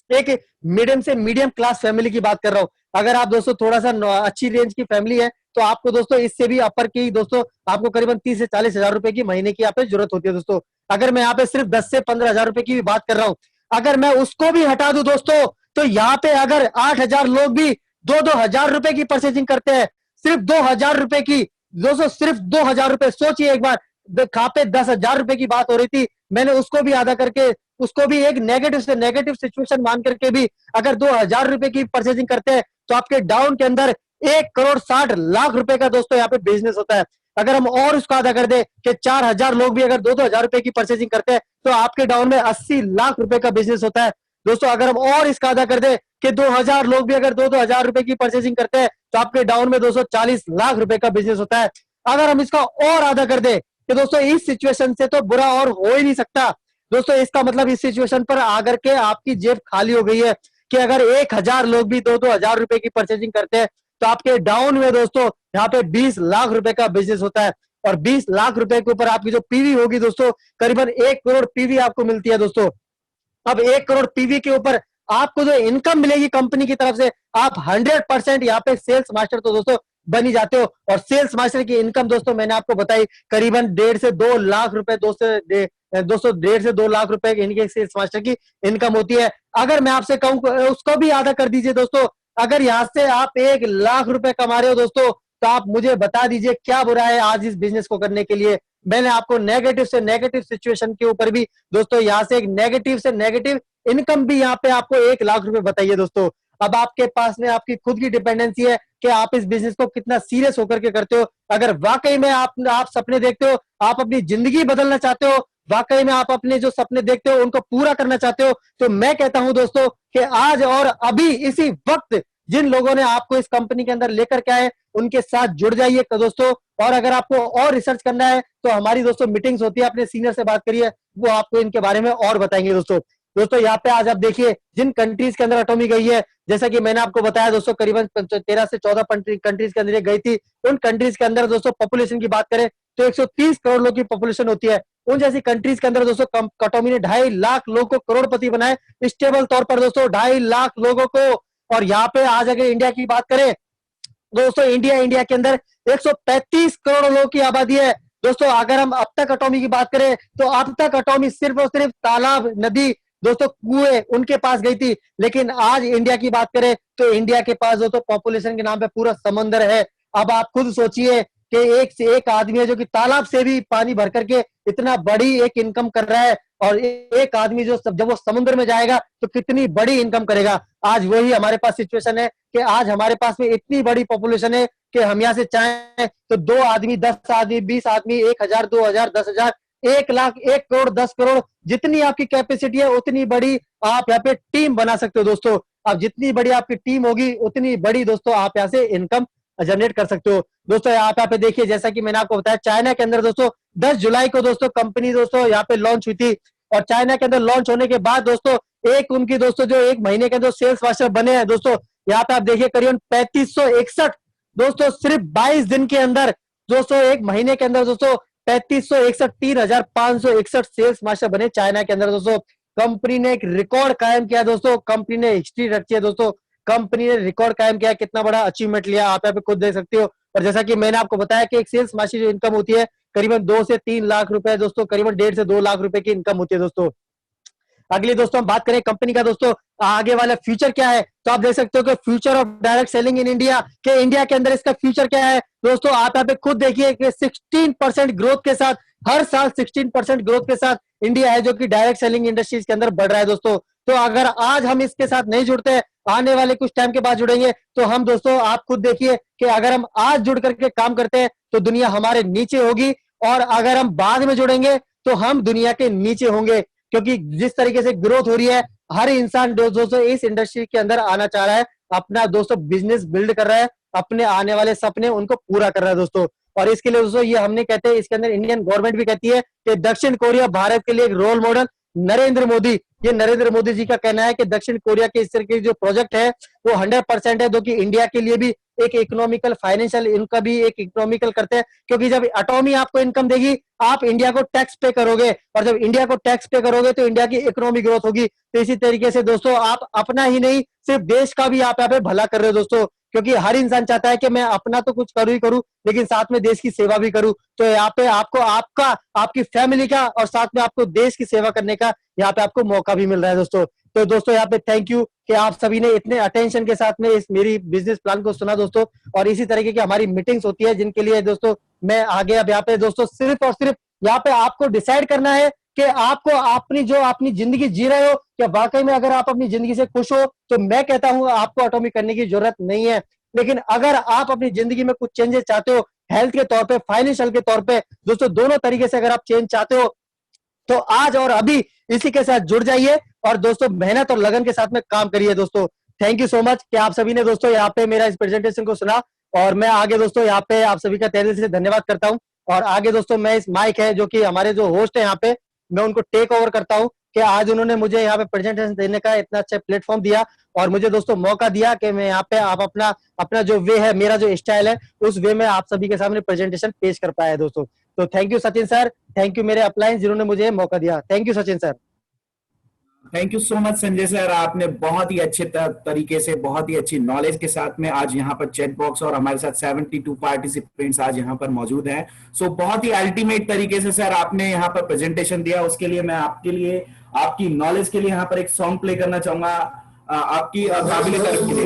एक मीडियम से मीडियम क्लास फैमिली की बात कर रहा हूं। अगर आप दोस्तों थोड़ा सा अच्छी रेंज की फैमिली है तो आपको दोस्तों इससे भी अपर की दोस्तों आपको करीबन 30 से 40 हजार रुपए की महीने की यहाँ पे जरूरत होती है दोस्तों। अगर मैं यहाँ पे सिर्फ 10 से 15 हजार रुपए की भी बात कर रहा हूँ, अगर मैं उसको भी हटा दूं दोस्तों, तो यहाँ पे अगर 8000 लोग भी 2-2 हजार रुपए की परचेजिंग करते हैं, सिर्फ 2000 रुपए की दोस्तों, सिर्फ 2000 रुपए, सोचिए एक बार, कहाँ पे 10 हजार रुपए की बात हो रही थी, मैंने उसको भी आधा करके, उसको भी एक नेगेटिव से नेगेटिव सिचुएशन मान करके भी अगर 2000 रुपए की परचेजिंग करते हैं तो आपके डाउन के अंदर 1,60,00,000 रुपए का दोस्तों यहाँ पे बिजनेस होता है। अगर हम और उसको आधा कर दे कि 4000 लोग भी अगर 2-2 हजार रुपए की परचेजिंग करते हैं तो आपके डाउन में 80 लाख रुपए का बिजनेस होता है दोस्तों। अगर हम और इसका आधा कर दे कि 2000 लोग भी अगर 2-2 हजार रुपए की परचेजिंग करते हैं तो आपके डाउन में दोस्तों 40 लाख रुपए का बिजनेस होता है। अगर हम इसका और आधा कर दे कि दोस्तों इस सिचुएशन से तो बुरा और हो ही नहीं सकता दोस्तों, इसका मतलब इस सिचुएशन पर आकर के आपकी जेब खाली हो गई है कि अगर 1000 लोग भी 2-2 हजार रुपए की परचेजिंग करते हैं तो आपके डाउन में दोस्तों यहाँ पे 20 लाख रुपए का बिजनेस होता है। और 20 लाख रुपए के ऊपर आपकी जो पीवी होगी दोस्तों, करीबन 1 करोड़ पीवी आपको मिलती है दोस्तों। अब 1 करोड़ पीवी के ऊपर आपको जो इनकम मिलेगी कंपनी की तरफ से, आप 100% यहाँ पे सेल्स मास्टर तो दोस्तों बन ही जाते हो। और सेल्स मास्टर की इनकम दोस्तों मैंने आपको बताई करीबन 1.5 से 2 लाख रुपए दोस्तों, 1.5 से 2 लाख रुपए इनके सेल्स मास्टर की इनकम होती है। अगर मैं आपसे कहूं उसको भी आधा कर दीजिए दोस्तों, अगर यहाँ से आप 1 लाख रुपए कमा रहे हो दोस्तों, तो आप मुझे बता दीजिए क्या बुरा है आज इस बिजनेस को करने के लिए। मैंने आपको नेगेटिव से नेगेटिव सिचुएशन के ऊपर भी दोस्तों यहाँ से एक नेगेटिव से नेगेटिव इनकम भी यहाँ पे आपको 1 लाख रुपए बताइए दोस्तों। अब आपके पास में आपकी खुद की डिपेंडेंसी है कि आप इस बिजनेस को कितना सीरियस होकर के करते हो। अगर वाकई में आप सपने देखते हो, आप अपनी जिंदगी बदलना चाहते हो, वाकई में आप अपने जो सपने देखते हो उनको पूरा करना चाहते हो, तो मैं कहता हूं दोस्तों कि आज और अभी इसी वक्त जिन लोगों ने आपको इस कंपनी के अंदर लेकर के आए उनके साथ जुड़ जाइए दोस्तों। और अगर आपको और रिसर्च करना है तो हमारी दोस्तों मीटिंग्स होती है, अपने सीनियर से बात करिए, वो आपको इनके बारे में और बताएंगे दोस्तों। दोस्तों यहाँ पे आज आप देखिए जिन कंट्रीज के अंदर एटॉमी गई है, जैसा कि मैंने आपको बताया दोस्तों करीबन 13 से 14 कंट्रीज के अंदर ये गई थी। उन कंट्रीज के अंदर दोस्तों पॉपुलेशन की बात करें तो 130 करोड़ लोग की पॉपुलेशन होती है। उन जैसी कंट्रीज के अंदर दोस्तों एटॉमी ने 2.5 लाख लोगों को करोड़पति बनाए, स्टेबल तौर पर दोस्तों 2.5 लाख लोगों को। और यहाँ पे आज अगर इंडिया की बात करें दोस्तों, इंडिया के अंदर 135 करोड़ लोगों की आबादी है दोस्तों। अगर हम अब तक एटॉमी की बात करें तो अब तक एटॉमी सिर्फ और सिर्फ तालाब, नदी दोस्तों, कुएं उनके पास गई थी। लेकिन आज इंडिया की बात करें तो इंडिया के पास दोस्तों पॉपुलेशन के नाम पे पूरा समंदर है। अब आप खुद सोचिए कि एक से एक आदमी है जो कि तालाब से भी पानी भर करके इतना बड़ी एक इनकम कर रहा है, और एक आदमी जो जब वो समुद्र में जाएगा तो कितनी बड़ी इनकम करेगा। आज वही हमारे पास सिचुएशन है कि आज हमारे पास में इतनी बड़ी पॉपुलेशन है कि हम यहाँ से चाहें तो 2 आदमी, 10 आदमी, 20 आदमी, 1000, 2000, 10,000 1 लाख, 1 करोड़, 10 करोड़, जितनी आपकी कैपेसिटी है उतनी बड़ी आप यहाँ पे टीम बना सकते हो दोस्तों। अब जितनी बड़ी आपकी टीम होगी उतनी बड़ी दोस्तों आप यहाँ से इनकम जनरेट कर सकते हो दोस्तों। आप यहाँ पे देखिए, जैसा कि मैंने आपको बताया, चाइना के अंदर दोस्तों 10 जुलाई को दोस्तों कंपनी दोस्तों यहाँ पे लॉन्च हुई थी। और चाइना के अंदर लॉन्च होने के बाद दोस्तों एक उनकी दोस्तों जो 1 महीने के अंदर सेल्स मास्टर बने हैं दोस्तों, यहाँ पे आप देखिए करीबन 3561 दोस्तों, सिर्फ 22 दिन के अंदर दोस्तों, 1 महीने के अंदर दोस्तों 3561, 3561 सेल्स मास्टर बने चाइना के अंदर दोस्तों। कंपनी ने एक रिकॉर्ड कायम किया दोस्तों, कंपनी ने हिस्ट्री रखी है दोस्तों, कंपनी ने रिकॉर्ड कायम किया, कितना बड़ा अचीवमेंट लिया आप यहाँ पे खुद देख सकते हो। और जैसा कि मैंने आपको बताया कि एक सेल्स मास्टर जो इनकम होती है करीबन 2 से 3 लाख रुपए दोस्तों, करीबन 1.5 से 2 लाख रुपए की इनकम होती है दोस्तों। अगली दोस्तों हम बात करें कंपनी का दोस्तों आगे वाला फ्यूचर क्या है, तो आप देख सकते हो कि future of direct selling in India, के इंडिया के अंदर इसका फ्यूचर क्या है दोस्तों। आप यहाँ पे खुद देखिए कि 16% ग्रोथ के साथ, हर साल 16% ग्रोथ के साथ इंडिया है जो कि डायरेक्ट सेलिंग इंडस्ट्रीज के अंदर बढ़ रहा है दोस्तों। तो अगर आज हम इसके साथ नहीं जुड़ते, आने वाले कुछ टाइम के बाद जुड़ेंगे, तो हम दोस्तों आप खुद देखिए कि अगर हम आज जुड़ करके काम करते हैं तो दुनिया हमारे नीचे होगी, और अगर हम बाद में जुड़ेंगे तो हम दुनिया के नीचे होंगे। क्योंकि जिस तरीके से ग्रोथ हो रही है, हर इंसान दोस्तों इस इंडस्ट्री के अंदर आना चाह रहा है, अपना दोस्तों बिजनेस बिल्ड कर रहा है, अपने आने वाले सपने उनको पूरा कर रहा है दोस्तों। और इसके लिए दोस्तों ये हमने कहते हैं, इसके अंदर इंडियन गवर्नमेंट भी कहती है कि दक्षिण कोरिया भारत के लिए एक रोल मॉडल नरेंद्र मोदी, ये नरेंद्र मोदी जी का कहना है कि दक्षिण कोरिया के इस तरह के जो प्रोजेक्ट है वो 100% है, जो कि इंडिया के लिए भी एक इकोनॉमिकल फाइनेंशियल इनका भी एक इकोनॉमिकल करते हैं। क्योंकि जब एटॉमी आपको इनकम देगी, आप इंडिया को टैक्स पे करोगे, और जब इंडिया को टैक्स पे करोगे तो इंडिया की इकोनॉमी ग्रोथ होगी। तो इसी तरीके से दोस्तों आप अपना ही नहीं, सिर्फ देश का भी आप यहाँ पे भला कर रहे हो दोस्तों। क्योंकि हर इंसान चाहता है कि मैं अपना तो कुछ करूं ही करूं, लेकिन साथ में देश की सेवा भी करूं। तो यहाँ पे आपको आपका, आपकी फैमिली का, और साथ में आपको देश की सेवा करने का यहाँ पे आपको मौका भी मिल रहा है दोस्तों। तो दोस्तों यहाँ पे थैंक यू कि आप सभी ने इतने अटेंशन के साथ में इस मेरी बिजनेस प्लान को सुना दोस्तों। और इसी तरीके की हमारी मीटिंग्स होती है, जिनके लिए दोस्तों मैं आगे अब यहाँ पे दोस्तों सिर्फ और सिर्फ यहाँ पे आपको डिसाइड करना है कि आपको अपनी जो अपनी जिंदगी जी रहे हो, क्या वाकई में अगर आप अपनी जिंदगी से खुश हो, तो मैं कहता हूं आपको एटॉमिक करने की जरूरत नहीं है। लेकिन अगर आप अपनी जिंदगी में कुछ चेंजेस चाहते हो, हेल्थ के तौर पे, फाइनेंशियल के तौर पे दोस्तों, दोनों तरीके से अगर आप चेंज चाहते हो, तो आज और अभी इसी के साथ जुड़ जाइए और दोस्तों मेहनत और लगन के साथ में काम करिए दोस्तों। थैंक यू सो मच कि आप सभी ने दोस्तों यहाँ पे मेरा इस प्रेजेंटेशन को सुना, और मैं आगे दोस्तों यहाँ पे आप सभी का तहे दिल से धन्यवाद करता हूँ। और आगे दोस्तों मैं इस माइक है जो कि हमारे जो होस्ट है यहाँ पे, मैं उनको टेक ओवर करता हूँ कि आज उन्होंने मुझे यहाँ पे प्रेजेंटेशन देने का इतना अच्छा प्लेटफॉर्म दिया, और मुझे दोस्तों मौका दिया कि मैं यहाँ पे आप अपना अपना जो वे है, मेरा जो स्टाइल है, उस वे में आप सभी के सामने प्रेजेंटेशन पेश कर पाया दोस्तों। तो thank you Sachin sir, thank you मेरे अपलाइन जिन्होंने मुझे मौका दिया। Thank you Sachin sir. Thank you so much Sanjay sir, आपने बहुत ही अच्छे तरीके से, बहुत ही अच्छी नॉलेज के साथ में आज यहाँ पर चैट बॉक्स, और हमारे साथ 72 पार्टिसिपेंट्स आज यहाँ पर मौजूद हैं। सो बहुत ही अल्टीमेट तरीके से सर आपने यहाँ पर प्रेजेंटेशन दिया। उसके लिए मैं आपके लिए, आपकी नॉलेज के लिए यहाँ पर एक सॉन्ग प्ले करना चाहूंगा, आपकी काबिल तारीफ के लिए।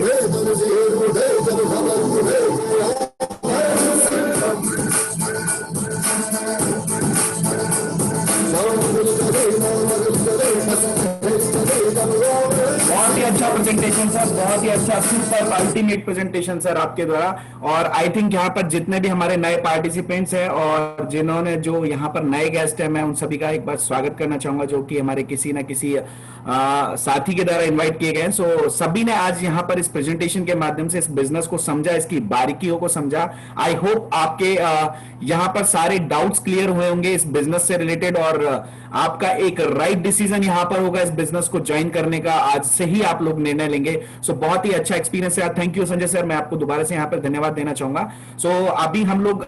बहुत ही अच्छा प्रेजेंटेशन सर, बहुत ही अच्छा, सुपर अल्टीमेट प्रेजेंटेशन सर आपके द्वारा। और आई थिंक यहाँ पर जितने भी हमारे नए पार्टिसिपेंट्स हैं और जिन्होंने जो यहाँ पर नए गेस्ट हैं, मैं उन सभी का एक बार स्वागत करना चाहूंगा, जो कि हमारे किसी ना किसी साथी के द्वारा इनवाइट किए गए हैं। सो सभी ने आज यहाँ पर इस प्रेजेंटेशन के माध्यम से इस बिजनेस को समझा, इसकी बारीकियों को समझा। आई होप आपके यहाँ पर सारे डाउट्स क्लियर हुए होंगे इस बिजनेस से रिलेटेड, और आपका एक राइट डिसीजन यहाँ पर होगा इस बिजनेस को ज्वाइन करने का। आज से ही आप लोग निर्णय लेंगे। सो बहुत ही अच्छा एक्सपीरियंस है। थैंक यू संजय सर, मैं आपको दोबारा से यहाँ पर धन्यवाद देना चाहूंगा। सो अभी हम लोग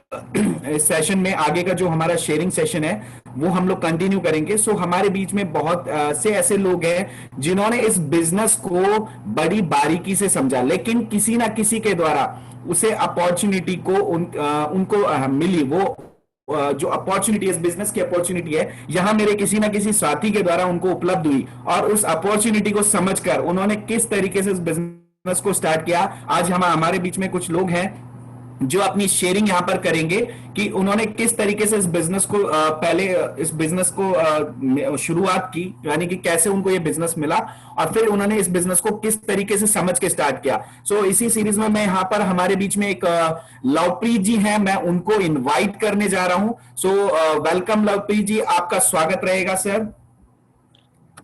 इस सेशन में आगे का जो हमारा शेयरिंग सेशन है वो हम लोग कंटिन्यू करेंगे। सो हमारे बीच में बहुत से ऐसे लोग हैं जिन्होंने इस बिजनेस को बड़ी बारीकी से समझा, लेकिन किसी ना किसी के द्वारा उसे अपॉर्चुनिटी को उनको मिली। वो जो अपॉर्चुनिटी, इस बिजनेस की अपॉर्चुनिटी है, यहां मेरे किसी ना किसी साथी के द्वारा उनको उपलब्ध हुई, और उस अपॉर्चुनिटी को समझकर उन्होंने किस तरीके से इस बिजनेस को स्टार्ट किया। आज हमारे बीच में कुछ लोग हैं जो अपनी शेयरिंग यहाँ पर करेंगे कि उन्होंने किस तरीके से इस बिजनेस को पहले इस बिजनेस को शुरुआत की, यानी कि कैसे उनको ये बिजनेस मिला और फिर उन्होंने इस बिजनेस को किस तरीके से समझ के स्टार्ट किया। सो इसी सीरीज में मैं यहाँ पर हमारे बीच में एक लवप्रीत जी हैं, मैं उनको इनवाइट करने जा रहा हूँ। सो वेलकम लवप्रीत जी, आपका स्वागत रहेगा सर।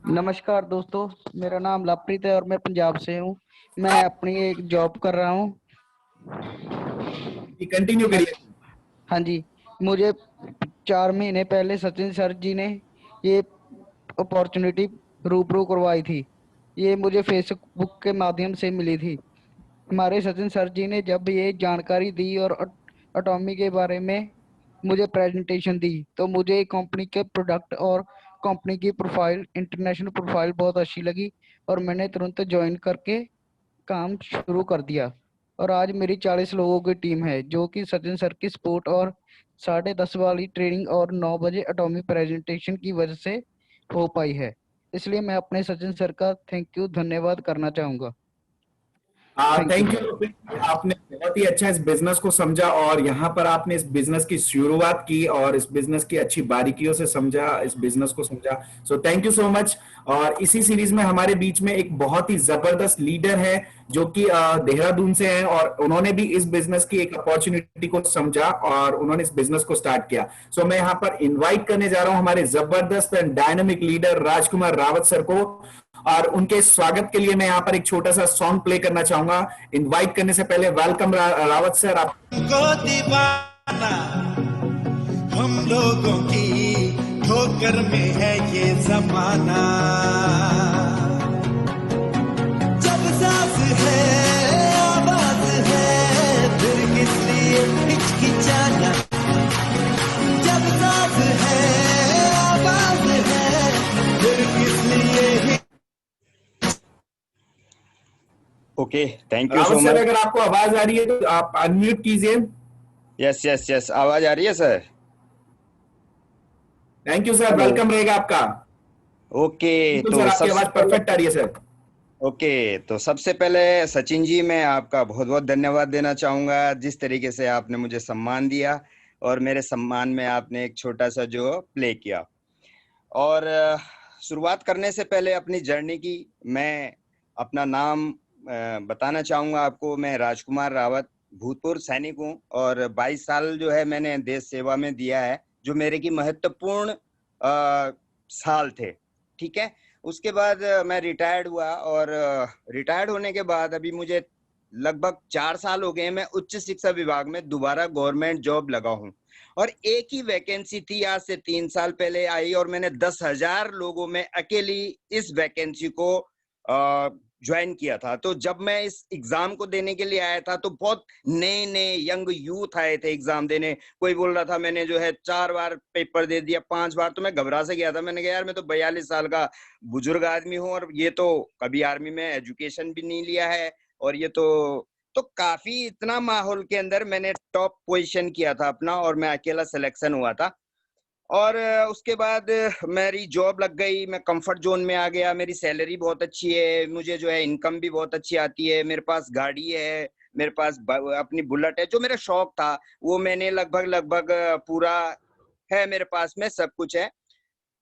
नमस्कार दोस्तों, मेरा नाम लवप्रीत है और मैं पंजाब से हूँ। मैं अपनी एक जॉब कर रहा हूँ। कंटिन्यू करिए। हाँ जी, मुझे 4 महीने पहले सचिन सर जी ने ये अपॉर्चुनिटी रूबरू करवाई थी। ये मुझे फेसबुक के माध्यम से मिली थी। हमारे सचिन सर जी ने जब ये जानकारी दी और एटॉमी के बारे में मुझे प्रेजेंटेशन दी, तो मुझे कंपनी के प्रोडक्ट और कंपनी की प्रोफाइल, इंटरनेशनल प्रोफाइल बहुत अच्छी लगी और मैंने तुरंत ज्वाइन करके काम शुरू कर दिया। और आज मेरी 40 लोगों की टीम है, जो कि सचिन सर की सपोर्ट और 10:30 वाली ट्रेनिंग और 9 बजे एटॉमी प्रेजेंटेशन की वजह से हो पाई है। इसलिए मैं अपने सचिन सर का धन्यवाद करना चाहूंगा। Thank you. आपने बहुत ही अच्छा इस बिजनेस को समझा और यहाँ पर आपने इस बिजनेस की शुरुआत की और इस बिजनेस की अच्छी बारीकियों से समझा, इस बिजनेस को समझा। So thank you so much. और इसी सीरीज में हमारे बीच में एक बहुत ही जबरदस्त लीडर है जो कि देहरादून से है और उन्होंने भी इस बिजनेस की एक अपॉर्चुनिटी को समझा और उन्होंने इस बिजनेस को स्टार्ट किया। सो मैं यहाँ पर इन्वाइट करने जा रहा हूँ हमारे जबरदस्त and dynamic leader Rajkumar Rawat sir को, और उनके स्वागत के लिए मैं यहाँ पर एक छोटा सा सॉन्ग प्ले करना चाहूंगा। इनवाइट करने से पहले वेलकम रावत सर। आप को दीवाना हम लोगों की ठोकर में है ये जमाना। जब सांस है आवाज है फिर किस लिए हिचकिचाना। जब सांस है आवाज है फिर किस लिए। Okay, thank you so Rawat sir, much. अगर आपको आवाज आ रही है तो आप अनम्यूट कीजिए। यस यस यस, आवाज आ रही है sir? Thank you sir, hello. Welcome रहेगा आपका। ओके, बिल्कुल तो सर, आपकी आवाज सबसे पहले परफेक्ट आ रही है सर। ओके, तो सबसे पहले सचिन जी, मैं आपका बहुत बहुत धन्यवाद देना चाहूंगा जिस तरीके से आपने मुझे सम्मान दिया और मेरे सम्मान में आपने एक छोटा सा जो प्ले किया। और शुरुआत करने से पहले अपनी जर्नी की मैं अपना नाम बताना चाहूंगा आपको। मैं राजकुमार रावत भूतपूर्व सैनिक हूँ और 22 साल जो है मैंने देश सेवा में दिया है, जो मेरे की महत्वपूर्ण साल थे। ठीक है, उसके बाद मैं रिटायर्ड हुआ और रिटायर्ड होने के बाद अभी मुझे लगभग 4 साल हो गए मैं उच्च शिक्षा विभाग में दोबारा गवर्नमेंट जॉब लगा हूँ। और एक ही वैकेंसी थी, आज से 3 साल पहले आई और मैंने 10,000 लोगों में अकेली इस वैकेंसी को ज्वाइन किया था। तो जब मैं इस एग्जाम को देने के लिए आया था तो बहुत नए नए यंग यूथ आए थे एग्जाम देने। कोई बोल रहा था मैंने जो है 4 बार पेपर दे दिया, 5 बार, तो मैं घबरा से गया था। मैंने कहा यार मैं तो 42 साल का बुजुर्ग आदमी हूँ और ये तो कभी आर्मी में एजुकेशन भी नहीं लिया है और ये तो काफी इतना माहौल के अंदर मैंने टॉप पोजीशन किया था अपना और मैं अकेला सिलेक्शन हुआ था। और उसके बाद मेरी जॉब लग गई, मैं कंफर्ट जोन में आ गया। मेरी सैलरी बहुत अच्छी है, मुझे जो है इनकम भी बहुत अच्छी आती है, मेरे पास गाड़ी है, मेरे पास अपनी बुलेट है। जो मेरा शौक था वो मैंने लगभग पूरा है, मेरे पास में सब कुछ है।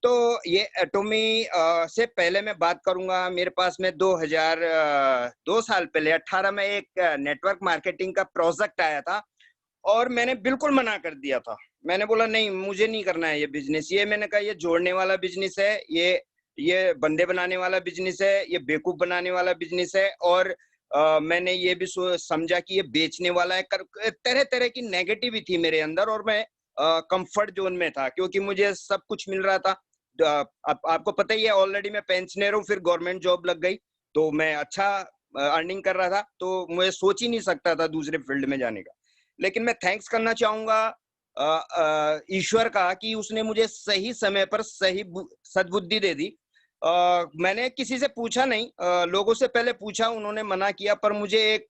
तो ये एटॉमी से पहले मैं बात करूंगा, मेरे पास में 2 साल पहले 18 में एक नेटवर्क मार्केटिंग का प्रोजेक्ट आया था और मैंने बिल्कुल मना कर दिया था। मैंने बोला नहीं, मुझे नहीं करना है ये बिजनेस। ये मैंने कहा ये जोड़ने वाला बिजनेस है, ये बंदे बनाने वाला बिजनेस है, ये बेवकूफ बनाने वाला बिजनेस है। और मैंने ये भी समझा कि ये बेचने वाला है। तरह तरह की नेगेटिव थी मेरे अंदर और मैं कंफर्ट जोन में था क्योंकि मुझे सब कुछ मिल रहा था। आपको पता ही है, ऑलरेडी मैं पेंशनर हूँ, फिर गवर्नमेंट जॉब लग गई तो मैं अच्छा अर्निंग कर रहा था, तो मैं सोच ही नहीं सकता था दूसरे फील्ड में जाने का। लेकिन मैं थैंक्स करना चाहूंगा ईश्वर का कि उसने मुझे सही समय पर सही सद्बुद्धि दे दी। मैंने किसी से पूछा नहीं, लोगों से पहले पूछा, उन्होंने मना किया, पर मुझे एक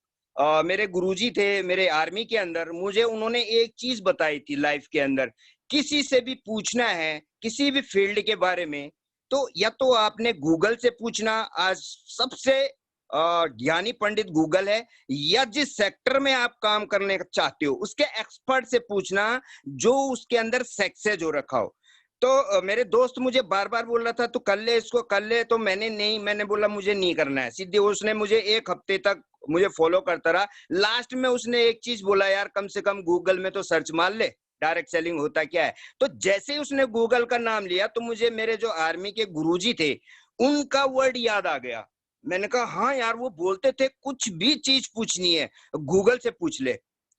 मेरे गुरुजी थे मेरे आर्मी के अंदर, मुझे उन्होंने एक चीज बताई थी लाइफ के अंदर, किसी से भी पूछना है किसी भी फील्ड के बारे में तो या तो आपने गूगल से पूछना। आज सबसे ज्ञानी पंडित गूगल है, या जिस सेक्टर में आप काम करने चाहते हो उसके एक्सपर्ट से पूछना जो उसके अंदर सक्सेस हो रखा हो। तो मेरे दोस्त मुझे बार बार बोल रहा था तू कर ले इसको, कर ले, तो मैंने बोला मुझे नहीं करना है। सीधे उसने मुझे 1 हफ्ते तक मुझे फॉलो करता रहा। लास्ट में उसने एक चीज बोला, यार कम से कम गूगल में तो सर्च मार ले, डायरेक्ट सेलिंग होता क्या है। तो जैसे ही उसने गूगल का नाम लिया तो मुझे मेरे जो आर्मी के गुरुजी थे उनका वर्ड याद आ गया। मैंने कहा हाँ यार, वो बोलते थे कुछ भी चीज पूछनी है गूगल से पूछ ले,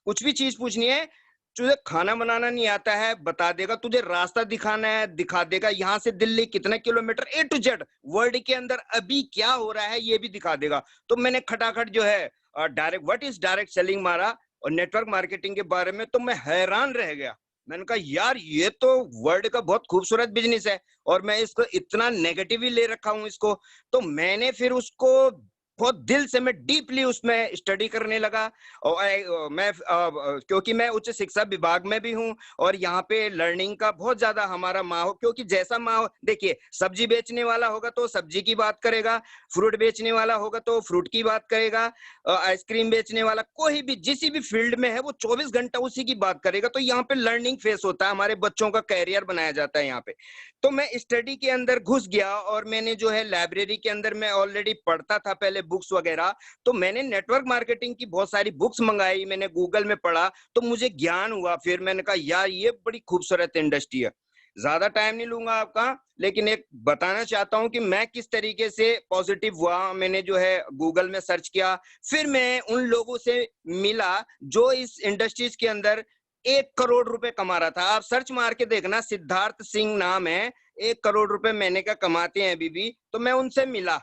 कुछ भी चीज पूछनी है। तुझे खाना बनाना नहीं आता है बता देगा, तुझे रास्ता दिखाना है दिखा देगा, यहाँ से दिल्ली कितने kilometre A to Z world के अंदर अभी क्या हो रहा है ये भी दिखा देगा। तो मैंने खटाखट जो है direct what is direct selling मारा और नेटवर्क मार्केटिंग के बारे में, तो मैं हैरान रह गया। मैंने कहा यार ये तो वर्ल्ड का बहुत खूबसूरत बिजनेस है और मैं इसको इतना नेगेटिवली ले रखा हूं इसको। तो मैंने फिर उसको बहुत दिल से मैं डीपली उसमें स्टडी करने लगा। और मैं क्योंकि मैं उच्च शिक्षा विभाग में भी हूं और यहाँ पे लर्निंग का बहुत ज्यादा हमारा माहौल, क्योंकि जैसा माहौल देखिए, सब्जी बेचने वाला होगा तो सब्जी की बात करेगा, फ्रूट बेचने वाला होगा तो फ्रूट की बात करेगा, आइसक्रीम बेचने वाला कोई भी जिस भी फील्ड में है वो 24 घंटा उसी की बात करेगा। तो यहाँ पे लर्निंग फेस होता है, हमारे बच्चों का कैरियर बनाया जाता है यहाँ पे। तो मैं स्टडी के अंदर घुस गया और मैंने जो है लाइब्रेरी के अंदर मैं ऑलरेडी पढ़ता था पहले बुक्स वगैरह, तो मैंने नेटवर्क मार्केटिंग की बहुत सारी बुक्स मंगाई, मैंने गूगल में पढ़ा तो मुझे ज्ञान हुआ। फिर मैंने कहा यार ये बड़ी खूबसूरत इंडस्ट्री है। ज्यादा टाइम नहीं लूंगा आपका, लेकिन एक बताना चाहता हूं कि मैं किस तरीके से पॉजिटिव हुआ। मैंने जो है गूगल में सर्च किया, फिर मैं उन लोगों से मिला जो इस इंडस्ट्रीज के अंदर 1 करोड़ रुपए कमा रहा था। आप सर्च मार के देखना, सिद्धार्थ सिंह नाम है, 1 करोड़ रुपए महीने का कमाते हैं अभी भी। तो मैं उनसे मिला,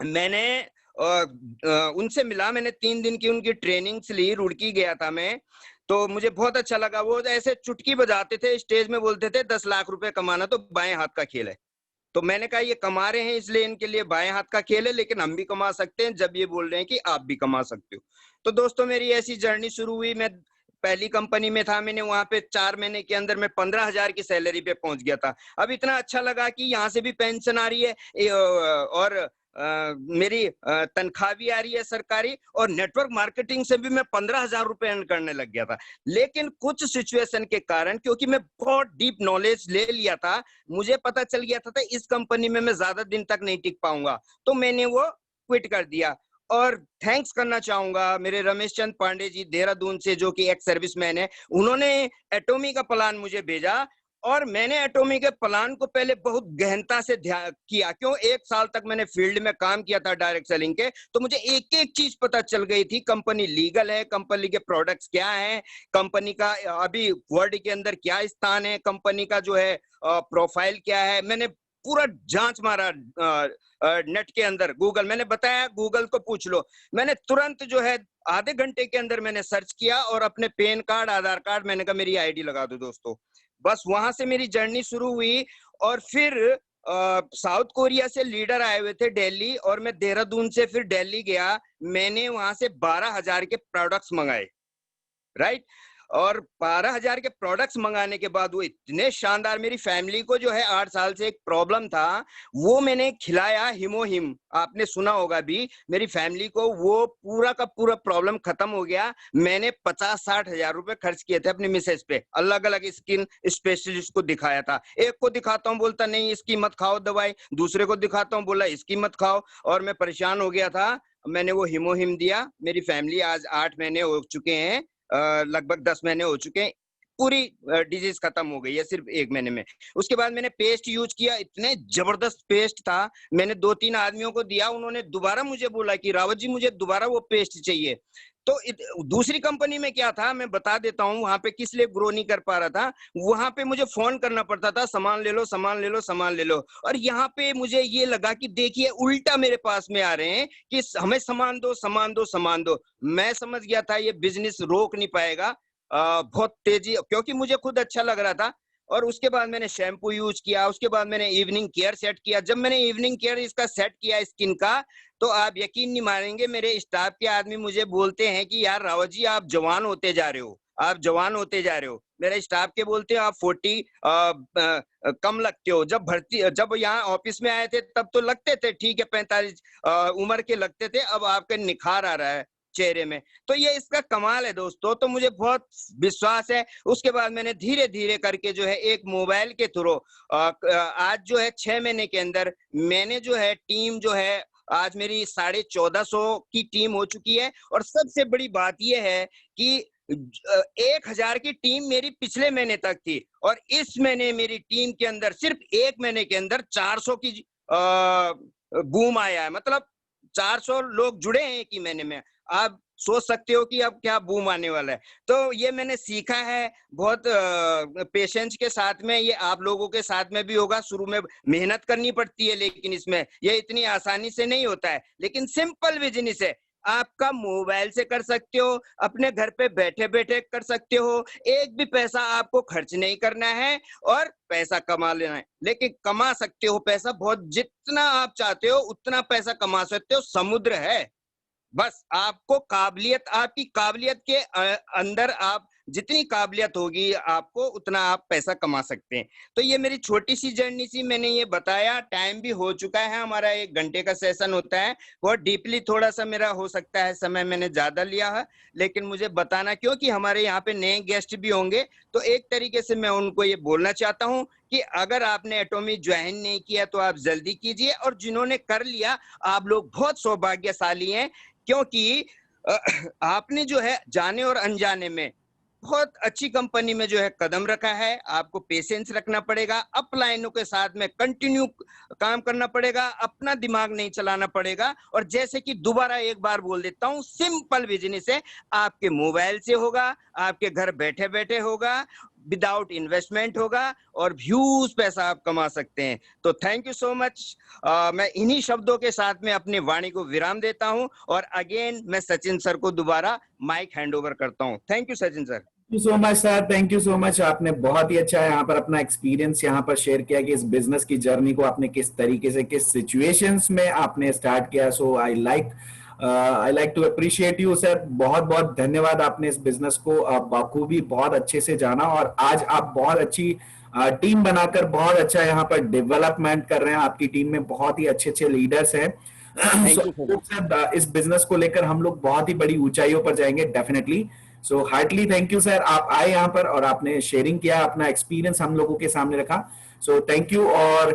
मैंने उनसे मिला, मैंने 3 दिन की उनकी ट्रेनिंग्स ली, रुड़की गया था मैं। तो मुझे बहुत अच्छा लगा। वो ऐसे चुटकी बजाते थे, स्टेज में बोलते थे 10 लाख रुपए कमाना तो बाएं हाथ का खेल है। तो मैंने कहा ये कमा रहे हैं इसलिए इनके लिए बाएं हाथ का खेल है, लेकिन हम भी कमा सकते हैं जब ये बोल रहे हैं कि आप भी कमा सकते हो। तो दोस्तों मेरी ऐसी जर्नी शुरू हुई। मैं पहली कंपनी में था, मैंने वहां पे 4 महीने के अंदर मैं 15,000 की सैलरी पे पहुंच गया था। अब इतना अच्छा लगा कि यहाँ से भी पेंशन आ रही है और मेरी तनख्वाह भी आ रही है सरकारी, और नेटवर्क मार्केटिंग से भी मैं 15,000 रुपए अर्न करने लग गया था। लेकिन कुछ सिचुएशन के कारण, क्योंकि मैं बहुत डीप नॉलेज ले लिया था, मुझे पता चल गया था इस कंपनी में मैं ज्यादा दिन तक नहीं टिक पाऊंगा, तो मैंने वो क्विट कर दिया। और थैंक्स करना चाहूंगा मेरे रमेश चंद पांडे जी देहरादून से, जो कि एक सर्विसमैन है। उन्होंने एटॉमी का प्लान मुझे भेजा और मैंने एटॉमी के प्लान को पहले बहुत गहनता से ध्यान किया। क्यों, 1 साल तक मैंने फील्ड में काम किया था डायरेक्ट सेलिंग के, तो मुझे एक एक चीज पता चल गई थी। कंपनी लीगल है, कंपनी के प्रोडक्ट्स क्या हैं, कंपनी का अभी वर्ल्ड के अंदर क्या स्थान है, कंपनी का जो है प्रोफाइल क्या है। मैंने पूरा जांच मारा नेट के अंदर, गूगल, मैंने बताया गूगल को पूछ लो। मैंने तुरंत जो है आधे घंटे के अंदर मैंने सर्च किया और अपने पैन कार्ड, आधार कार्ड, मैंने कहा मेरी आईडी लगा दो दोस्तों। बस वहां से मेरी जर्नी शुरू हुई। और फिर साउथ कोरिया से लीडर आए हुए थे दिल्ली, और मैं देहरादून से फिर दिल्ली गया। मैंने वहां से 12,000 के प्रोडक्ट्स मंगाए, राइट। और 12,000 के प्रोडक्ट्स मंगाने के बाद वो इतने शानदार, मेरी फैमिली को जो है 8 साल से एक प्रॉब्लम था, वो मैंने खिलाया हिमोहिम, आपने सुना होगा भी, मेरी फैमिली को वो पूरा का पूरा प्रॉब्लम खत्म हो गया। मैंने 50-60 हजार रुपए खर्च किए थे अपनी मिसेज पे, अलग अलग स्किन स्पेशलिस्ट को दिखाया था। एक को दिखाता हूँ बोलता नहीं इसकी मत खाओ दवाई, दूसरे को दिखाता हूँ बोला इसकी मत खाओ, और मैं परेशान हो गया था। मैंने वो हिमोहिम दिया, मेरी फैमिली आज 8 महीने हो चुके हैं, लगभग 10 महीने हो चुके हैं, पूरी डिजीज खत्म हो गई है सिर्फ 1 महीने में। उसके बाद मैंने पेस्ट यूज किया, इतने जबरदस्त पेस्ट था, मैंने 2-3 आदमियों को दिया, उन्होंने दोबारा मुझे बोला कि रावत जी मुझे दोबारा वो पेस्ट चाहिए। तो दूसरी कंपनी में क्या था मैं बता देता हूँ, वहां पे किस लिए ग्रो नहीं कर पा रहा था। वहां पे मुझे फोन करना पड़ता था, सामान ले लो, सामान ले लो, सामान ले लो। और यहाँ पे मुझे ये लगा कि देखिए उल्टा मेरे पास में आ रहे हैं कि हमें सामान दो, सामान दो, सामान दो। मैं समझ गया था ये बिजनेस रोक नहीं पाएगा बहुत तेजी, क्योंकि मुझे खुद अच्छा लग रहा था। और उसके बाद मैंने शैम्पू यूज किया, उसके बाद मैंने इवनिंग केयर सेट किया। जब मैंने इवनिंग केयर इसका सेट किया स्किन का, तो आप यकीन नहीं मानेंगे, मेरे स्टाफ के आदमी मुझे बोलते हैं कि यार रावत जी आप जवान होते जा रहे हो, आप जवान होते जा रहे हो। मेरे स्टाफ के बोलते हैं आप 40 कम लगते हो। जब यहाँ ऑफिस में आए थे तब तो लगते थे ठीक है, 45 उम्र के लगते थे, अब आपका निखार आ रहा है चेहरे में। तो ये इसका कमाल है दोस्तों, तो मुझे बहुत विश्वास है। उसके बाद मैंने धीरे धीरे करके जो है एक मोबाइल के थ्रू आज जो है 6 महीने के अंदर मैंने जो है टीम जो है आज मेरी 1450 की टीम हो चुकी है। और सबसे बड़ी बात यह है कि 1000 की टीम मेरी पिछले महीने तक थी, और इस महीने मेरी टीम के अंदर सिर्फ 1 महीने के अंदर 400 की बूम आया है। मतलब 400 लोग जुड़े हैं एक ही महीने में। आप सोच सकते हो कि अब क्या बूम आने वाला है। तो ये मैंने सीखा है बहुत पेशेंस के साथ में, ये आप लोगों के साथ में भी होगा। शुरू में मेहनत करनी पड़ती है, लेकिन इसमें ये इतनी आसानी से नहीं होता है। लेकिन सिंपल बिजनेस है, आपका मोबाइल से कर सकते हो, अपने घर पे बैठे बैठे कर सकते हो, एक भी पैसा आपको खर्च नहीं करना है और पैसा कमा लेना है। लेकिन कमा सकते हो पैसा, बहुत जितना आप चाहते हो उतना पैसा कमा सकते हो। समुद्र है, बस आपको काबिलियत, आपकी काबिलियत के अंदर आप जितनी काबिलियत होगी आपको उतना आप पैसा कमा सकते हैं। तो ये मेरी छोटी सी जर्नी सी मैंने ये बताया। टाइम भी हो चुका है, हमारा 1 घंटे का सेशन होता है। बहुत डीपली थोड़ा सा मेरा हो सकता है समय मैंने ज्यादा लिया है, लेकिन मुझे बताना क्योंकि हमारे यहाँ पे नए गेस्ट भी होंगे, तो एक तरीके से मैं उनको ये बोलना चाहता हूँ कि अगर आपने एटॉमी ज्वाइन नहीं किया तो आप जल्दी कीजिए, और जिन्होंने कर लिया आप लोग बहुत सौभाग्यशाली हैं, क्योंकि आपने जो है जाने और अनजाने में बहुत अच्छी कंपनी में जो है कदम रखा है। आपको पेशेंस रखना पड़ेगा, अपलाइनों के साथ में कंटिन्यू काम करना पड़ेगा, अपना दिमाग नहीं चलाना पड़ेगा। और जैसे कि दोबारा एक बार बोल देता हूँ, सिंपल बिजनेस है, आपके मोबाइल से होगा, आपके घर बैठे बैठे होगा, विदाउट इन्वेस्टमेंट होगा, और व्यूज पैसा आप कमा सकते हैं। तो थैंक यू सो मच। मैं इन्हीं शब्दों के साथ में अपनी वाणी को विराम देता हूं, और अगेन मैं सचिन सर को दोबारा माइक हैंड ओवर करता हूं। Thank you Sachin sir. Thank you so much sir, thank you so much. आपने बहुत ही अच्छा यहाँ पर अपना एक्सपीरियंस यहाँ पर शेयर किया कि इस बिजनेस की जर्नी को आपने किस तरीके से, किस सिचुएशंस में आपने स्टार्ट किया। So I like to appreciate you sir. बहुत बहुत धन्यवाद, आपने इस बिजनेस को बखूबी बहुत अच्छे से जाना, और आज आप बहुत अच्छी टीम बनाकर बहुत अच्छा यहाँ पर डेवलपमेंट कर रहे हैं। आपकी टीम में बहुत ही अच्छे अच्छे लीडर्स हैं। Thank you sir. सर इस बिजनेस को लेकर हम लोग बहुत ही बड़ी ऊंचाइयों पर जाएंगे definitely. So heartily thank you sir, आप आए यहाँ पर और आपने शेयरिंग किया, अपना एक्सपीरियंस हम लोगों के सामने रखा। So thank you. और